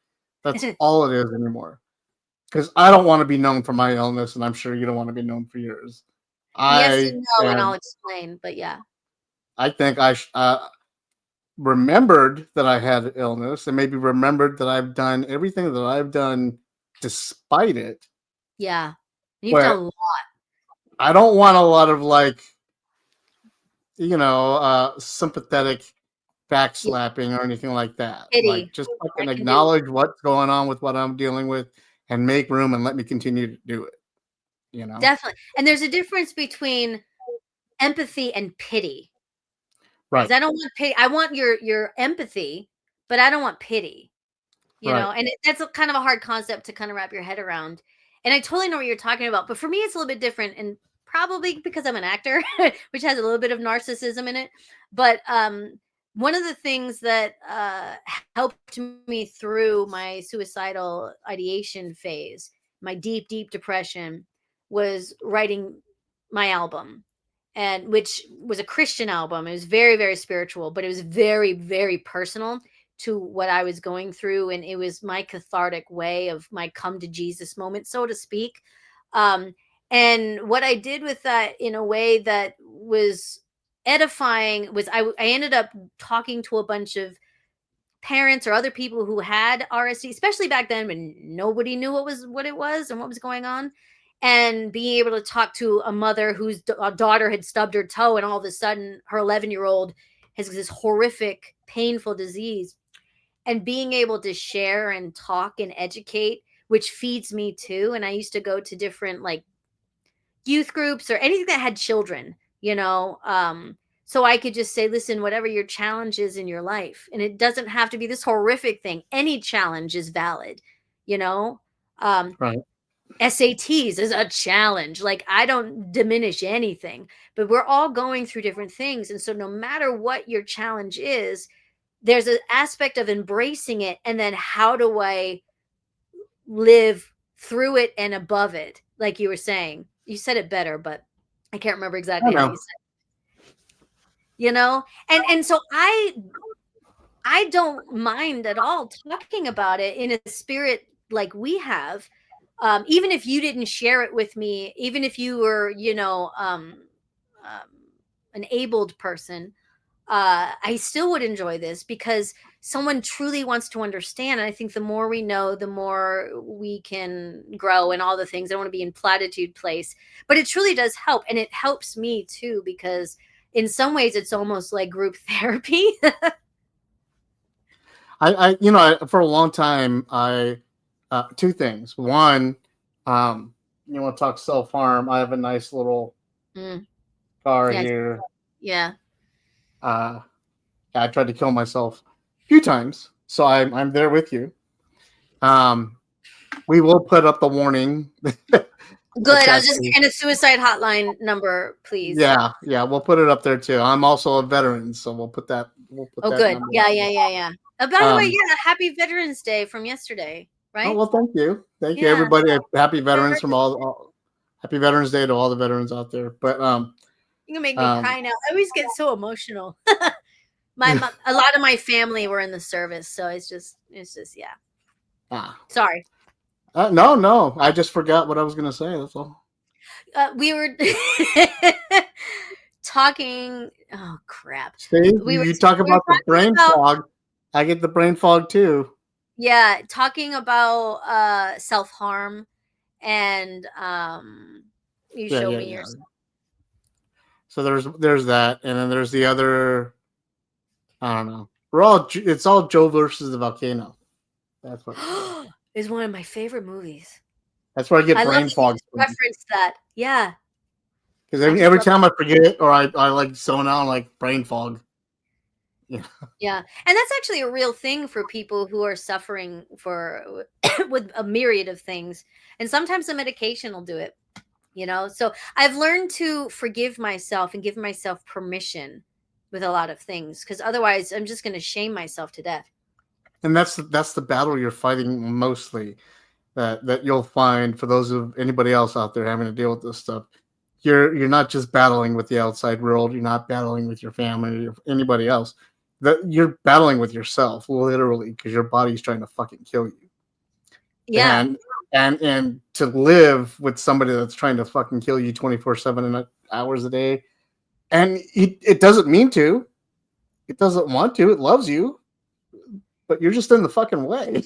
That's all it is anymore. Because I don't want to be known for my illness, and I'm sure you don't want to be known for yours. Yes I and no, and I'll am. explain. But yeah. I think remembered that I had an illness, and maybe remembered that I've done everything that I've done despite it. Yeah. You've done a But lot. I don't want a lot of like sympathetic Yeah. backslapping or anything like that. Pity. Like, just I fucking can do. acknowledge what's going on with what I'm dealing with and make room and let me continue to do it, you know? Definitely. And there's a difference between empathy and pity. Because Right, I don't want pity. I want your empathy, but I don't want pity. right. And that's a kind of a hard concept to kind of wrap your head around. And I totally know what you're talking about, but for me, it's a little bit different, and probably because I'm an actor, which has a little bit of narcissism in it. But one of the things that helped me through my suicidal ideation phase, my deep, deep depression, was writing my album, and which was a Christian album. It was very, very spiritual, but it was very, very personal to what I was going through. And it was my cathartic way of my come to Jesus moment, so to speak. Um, and what I did with that in a way that was edifying was I ended up talking to a bunch of parents or other people who had RSD, especially back then when nobody knew what it was and what was going on. And being able to talk to a mother whose daughter had stubbed her toe, and all of a sudden her 11-year-old has this horrific, painful disease, and being able to share and talk and educate, which feeds me too. And I used to go to different like youth groups or anything that had children, so I could just say, listen, whatever your challenge is in your life, and it doesn't have to be this horrific thing. Any challenge is valid, you know. Um, Right. SATs is a challenge. Like, I don't diminish anything, but we're all going through different things. And so no matter what your challenge is, there's an aspect of embracing it, and then how do I live through it and above it, like you were saying. You said it better, but I can't remember I exactly how you know. said and so I don't mind at all talking about it in a spirit like we have. Even if you didn't share it with me, even if you were, um, an abled person, I still would enjoy this because someone truly wants to understand. And I think the more we know, the more we can grow and all the things. I don't want to be in platitude place, but it truly does help. And it helps me too, because in some ways it's almost like group therapy. For a long time, two things. One, you want to talk self harm? I have a nice little Mm, car yes. here. Yeah. Uh, I tried to kill myself a few times, so I'm there with you. Um, we will put up the warning Good. I was attached just to. getting a suicide hotline number, please. Yeah, we'll put it up there too. I'm also a veteran, so we'll put Oh, that good. number Yeah, up yeah, there. yeah, yeah. By the way, Um, yeah, happy Veterans Day from yesterday, oh right? well, thank you, Yeah. everybody. Happy veterans from Happy Veterans Day to all the veterans out there. But You can make me um, cry now. I always get so emotional. A lot of my family were in the service, so it's just yeah. ah, Sorry. no, I just forgot what I was gonna say. That's all. We were talking. Oh crap! See, We were you talk we were about the talking brain about, fog. I get the brain fog too. yeah, talking about self harm, and you Yeah, showed yeah, me yeah. your. So there's that, and then there's the other. I don't know. It's all Joe versus the volcano. That's what it's called. Is one of my favorite movies. That's where I get I love brain that you fog just referenced that. Yeah, because I just every love. time I forget or I like zone out like brain fog. Yeah. Yeah, and that's actually a real thing for people who are suffering for with a myriad of things, and sometimes the medication will do it. So I've learned to forgive myself and give myself permission with a lot of things, because otherwise I'm just going to shame myself to death. And that's the battle you're fighting mostly. That you'll find for those of anybody else out there having to deal with this stuff. You're not just battling with the outside world. You're not battling with your family or anybody else. That you're battling with yourself, literally, because your body's trying to fucking kill you. Yeah. And to live with somebody that's trying to fucking kill you 24/7 and hours a day, and it doesn't mean to, it doesn't want to, it loves you, but you're just in the fucking way.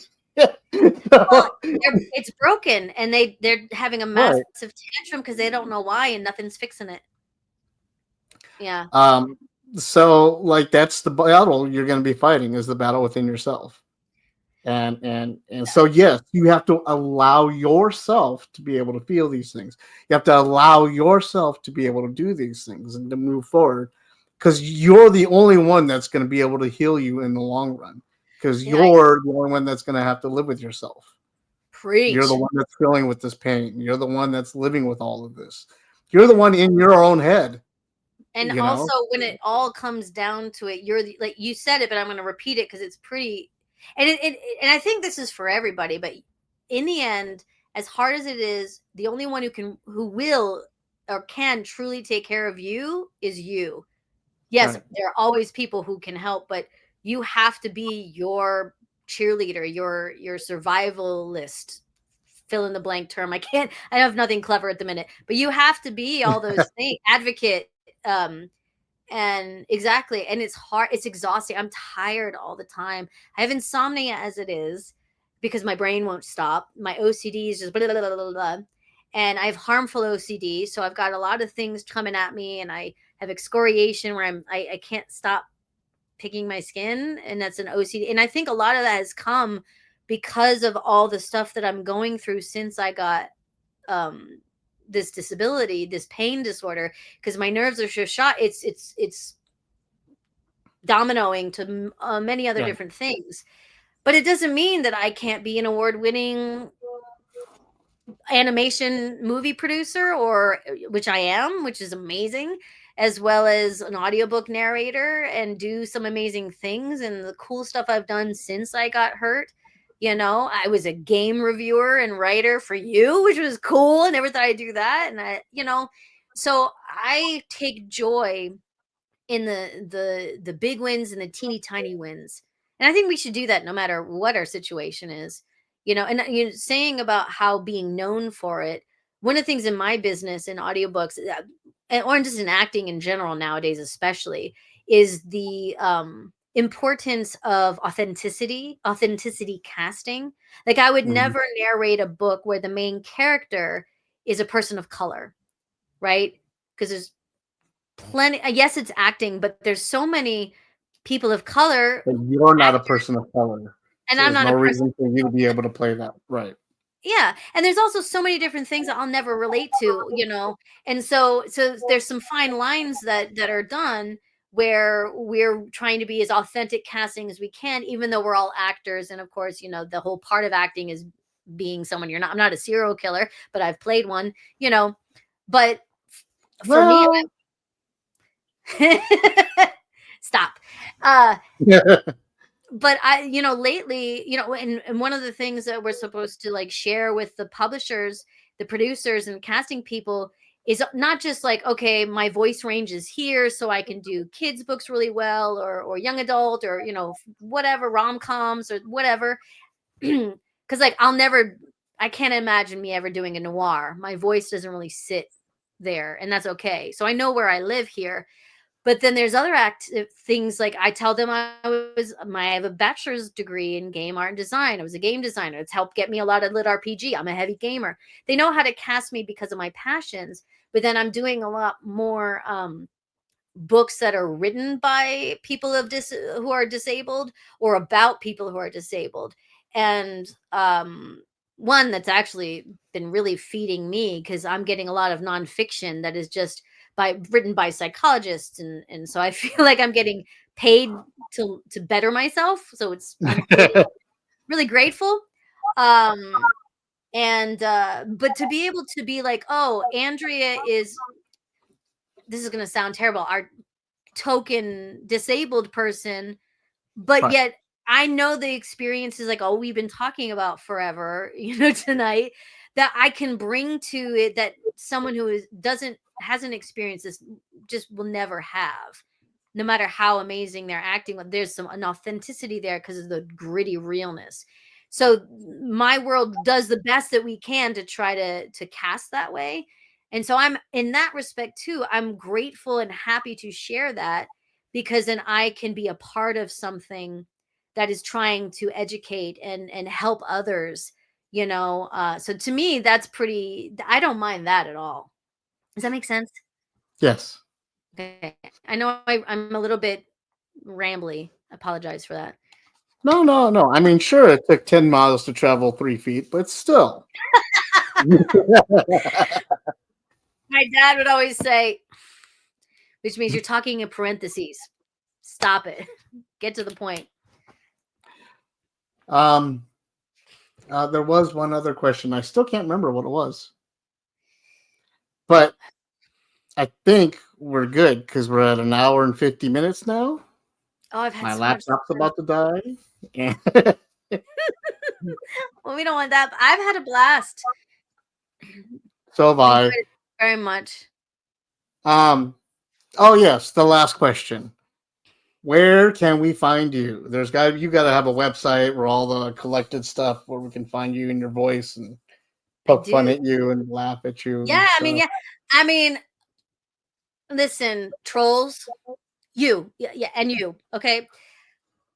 Well, So, it's broken, and they're having a right. massive tantrum because they don't know why, and nothing's fixing it. Yeah. Um, So like that's the battle you're going to be fighting, is the battle within yourself. And so yes, you have to allow yourself to be able to feel these things. You have to allow yourself to be able to do these things and to move forward, because you're the only one that's going to be able to heal you in the long run, because Yeah, I you're the only one that's going to have to live with yourself. You're the preach. one that's feeling with this pain. You're the one that's living with all of this. You're the one in your own head, And you know. also, when it all comes down to it, you're the, like you said it, but I'm going to repeat it because it's pretty. And I think this is for everybody. But in the end, as hard as it is, the only one who will or can truly take care of you is you. Yes, Right. there are always people who can help, but you have to be your cheerleader, your survivalist. Fill in the blank term. I have nothing clever at the minute, but you have to be all those things. Advocate, and exactly, and it's hard, it's exhausting. I'm tired all the time. I have insomnia as it is because my brain won't stop. My OCD is just blah, blah, blah, blah, blah. And I have harmful OCD, so I've got a lot of things coming at me, and I have excoriation where I can't stop picking my skin, and that's an OCD. And I think a lot of that has come because of all the stuff that I'm going through since I got um this disability, this pain disorder, because my nerves are just shot. It's dominoing to many other Right. different things. But it doesn't mean that I can't be an award-winning animation movie producer, or which I am, which is amazing, as well as an audiobook narrator, and do some amazing things and the cool stuff I've done since I got hurt. I was a game reviewer and writer for you, which was cool. I never thought I'd do that. And so I take joy in the big wins and the teeny tiny wins. And I think we should do that no matter what our situation is. And you saying about how being known for it, one of the things in my business in audiobooks, or just in acting in general nowadays especially, is the importance of authenticity casting. Like, I would Mhm. never narrate a book where the main character is a person of color, right? Because there's plenty, yes, it's acting, but there's so many people of color But you're not a actors, person of color, and so I'm there's not no a person. reason for you to be able to play that. Right. Yeah, and there's also so many different things that I'll never relate to. And so there's some fine lines that are done where we're trying to be as authentic casting as we can, even though we're all actors. And of course, the whole part of acting is being someone you're not. I'm not a serial killer, but I've played one, but for me, Well, stop. Uh yeah. but lately, and one of the things that we're supposed to like share with the publishers, the producers and casting people, is not just like, okay, my voice range is here so I can do kids books really well, or young adult, or whatever, rom-coms or whatever. Because like I can't imagine me ever doing a noir. My voice doesn't really sit there, and that's okay. So I know where I live here. But then there's other things, like I tell them I have a bachelor's degree in game art and design. I was a game designer. It's helped get me a lot of lit RPG. I'm a heavy gamer. They know how to cast me because of my passions. But then I'm doing a lot more books that are written by people who are disabled, or about people who are disabled. And one that's actually been really feeding me, because I'm getting a lot of nonfiction that is just written by psychologists, and so I feel like I'm getting paid to better myself. So I'm really grateful. Um and but to be able to be like, oh, Andrea is, this is going to sound terrible, our token disabled person, but Right. yet I know the experiences, like, oh, we've been talking about forever, tonight, that I can bring to it, that someone who hasn't experienced this just will never have. No matter how amazing they're acting, there's an authenticity there because of the gritty realness. So my world does the best that we can to try to cast that way. And so I'm in that respect too, I'm grateful and happy to share that, because then I can be a part of something that is trying to educate and help others. So to me, that's pretty, I don't mind that at all. Does that make sense? Yes. Okay. I know I'm a little bit rambly. I apologize for that. No, no, no. I mean, sure, it took 10 miles to travel 3 feet, but still. My dad would always say, which means you're talking in parentheses. Stop it. Get to the point. um, there was one other question. I still can't remember what it was, but I think we're good because we're at an hour and 50 minutes now. Oh, I've had My so much laptop's fun. about to die. And Well, we don't want that. I've had a blast. so have I I. enjoyed it very much. Um, oh yes, the last question. Where can we find you? You got to have a website where all the collected stuff where we can find you and your voice and I poke fun do. at you and laugh at you Yeah, and I mean, stuff. yeah. I mean, listen, trolls, you. Yeah, yeah, and you. Okay.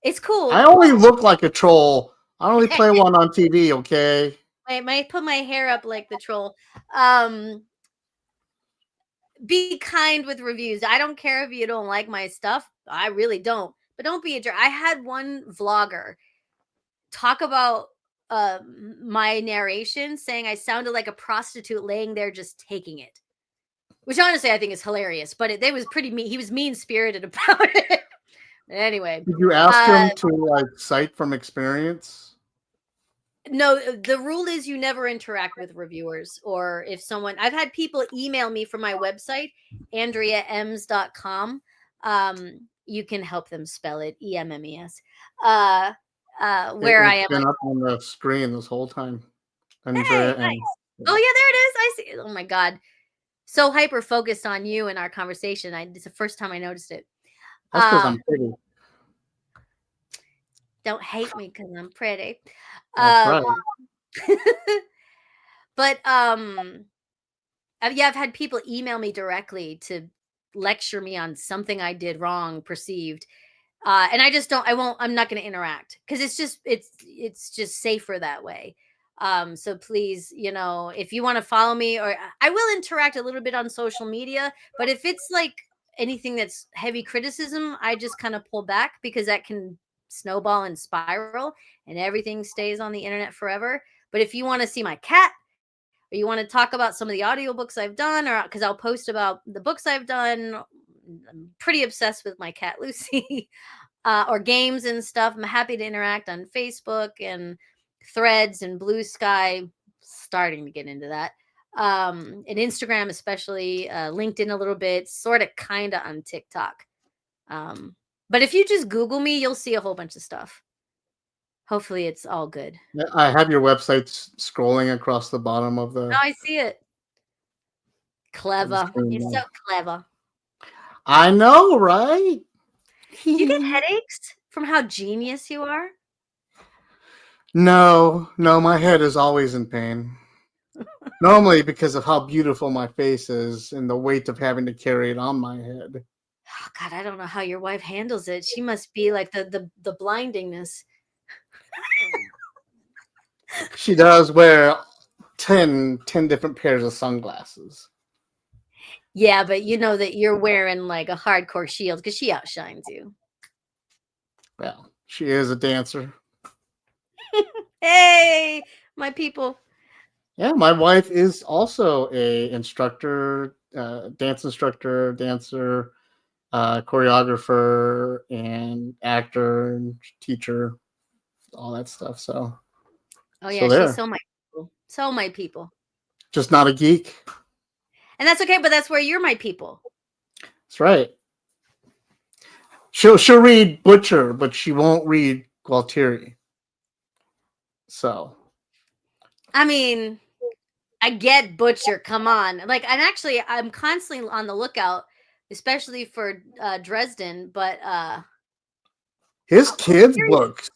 It's I cool. only look like a troll. I only play one on TV, okay? I might put my hair up like the troll. Um, be kind with reviews. I don't care if you don't like my stuff. I really don't. But don't be a jerk. I had one vlogger talk about my narration saying I sounded like a prostitute laying there just taking it. Which honestly I think is hilarious, but it was pretty mean. He was mean spirited about it. Anyway, Did you ask uh him to like cite from experience? no, the rule is you never interact with reviewers, or if someone, I've had people email me from my website, andreaemmes.com. You can help them spell it EMMES. Uh where I It's am been like, up on the screen this whole time. hey, Andrea and nice. yeah. Oh yeah, there it is. I see. Oh my god. So hyper focused on you and our conversation. It's the first time I noticed it. That's because Um I'm pretty. don't hate me because I'm pretty. That's Um right. but yeah, I've had people email me directly to lecture me on something I did wrong, perceived. And I just don't, I won't, I'm not going to interact because it's just safer that way. So please, if you want to follow me, or I will interact a little bit on social media, but if it's like anything that's heavy criticism, I just kind of pull back because that can snowball and spiral and everything stays on the internet forever. But if you want to see my cat, or you want to talk about some of the audiobooks I've done, or because I'll post about the books I've done, I'm pretty obsessed with my cat Lucy. Or games and stuff. I'm happy to interact on Facebook and Threads and Blue Sky. Starting to get into that. And Instagram, especially, LinkedIn a little bit, sort of kind of on TikTok. Um, but if you just Google me, you'll see a whole bunch of stuff. Hopefully, it's all good. Yeah, I have your website scrolling across the bottom Oh, I see it. of the Clever. You're so screen. clever. I know, right? Do you get headaches from how genius you are? No, no, my head is always in pain. Normally because of how beautiful my face is and the weight of having to carry it on my head. Oh, God, I don't know how your wife handles it. She must be like the blindingness. She does wear 10 different pairs of sunglasses. Yeah, but you know that you're wearing like a hardcore shield because she outshines you. Well, she is a dancer. Hey, my people. Yeah, my wife is also a instructor, dance instructor, dancer, choreographer, and actor, and teacher, all that stuff. So, Oh yeah, so she's there. so my people. So my people. Just not a geek. And that's okay, but that's where you're my people. That's right. She'll read Butcher, but she won't read Gualtieri. So I mean, I get Butcher, come on. Like, and actually I'm constantly on the lookout, especially for Dresden, but his kids' Gualtieri's books.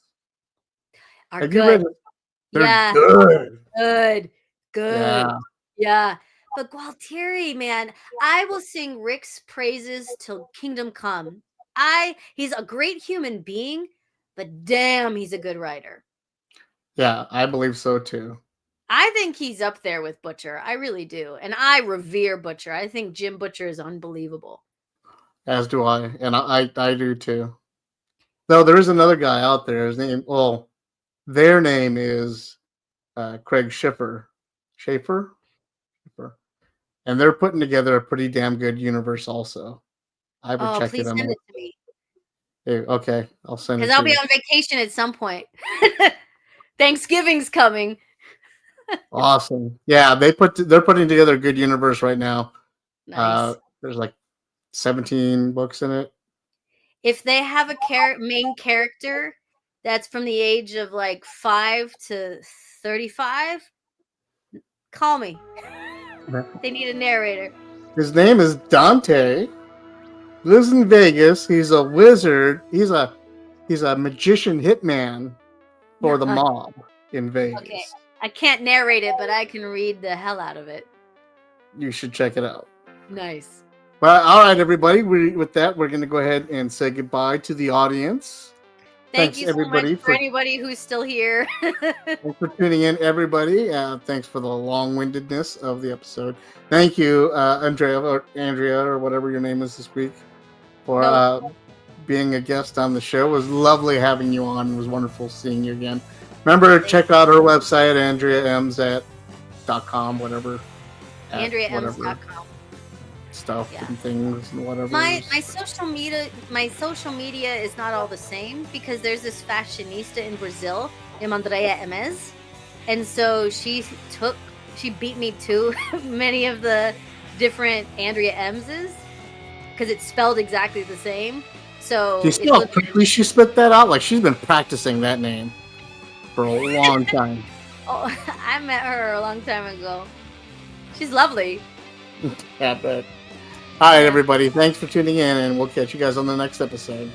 are Have you read good. it? They're Yeah. good. Good. Good. Yeah. Yeah. But Gualtieri, man, I will sing Rick's praises till kingdom come. He's a great human being, but damn, he's a good writer. Yeah, I believe so too. I think he's up there with Butcher. I really do. And I revere Butcher. I think Jim Butcher is unbelievable. as do I, and I do too. Though there is another guy out there. Their name is Craig Schaefer, and they're putting together a pretty damn good universe. Also, I would Oh, check it please on. send it to me Okay, I'll send it because I'll to be you. on vacation at some point. Thanksgiving's coming. Awesome. Yeah, they're putting together a good universe right now. Nice. There's like 17 books in it. If they have a main character that's from the age of like 5 to 35, call me. They need a narrator. His name is Dante. Lives in Vegas. He's a wizard. He's a magician hitman for the mob in Okay, Vegas. I can't narrate it, but I can read the hell out of it. You should check it out. Nice. Well, all right, everybody. With that, we're going to go ahead and say goodbye to the audience. Thank Thanks, you so everybody, much for anybody who's still here. thanks for tuning in, everybody. Thanks for the long-windedness of the episode. Thank you, Andrea or whatever your name is this week, for being a guest on the show. It was lovely having you on. It was wonderful seeing you again. Remember, check out her website, AndreaEmmes.com, whatever. AndreaEmmes.com. Stuff and things and whatever. My social media is not all the same because there's this fashionista in Brazil named Andrea Emmes, and so she beat me to many of the different Andrea Emmeses because it's spelled exactly the same. So do you see how quickly she spit that out? Like she's been practicing that name for a long time. Oh, I met her a long time ago. She's lovely. Yeah, but all right, everybody. Thanks for tuning in, and we'll catch you guys on the next episode.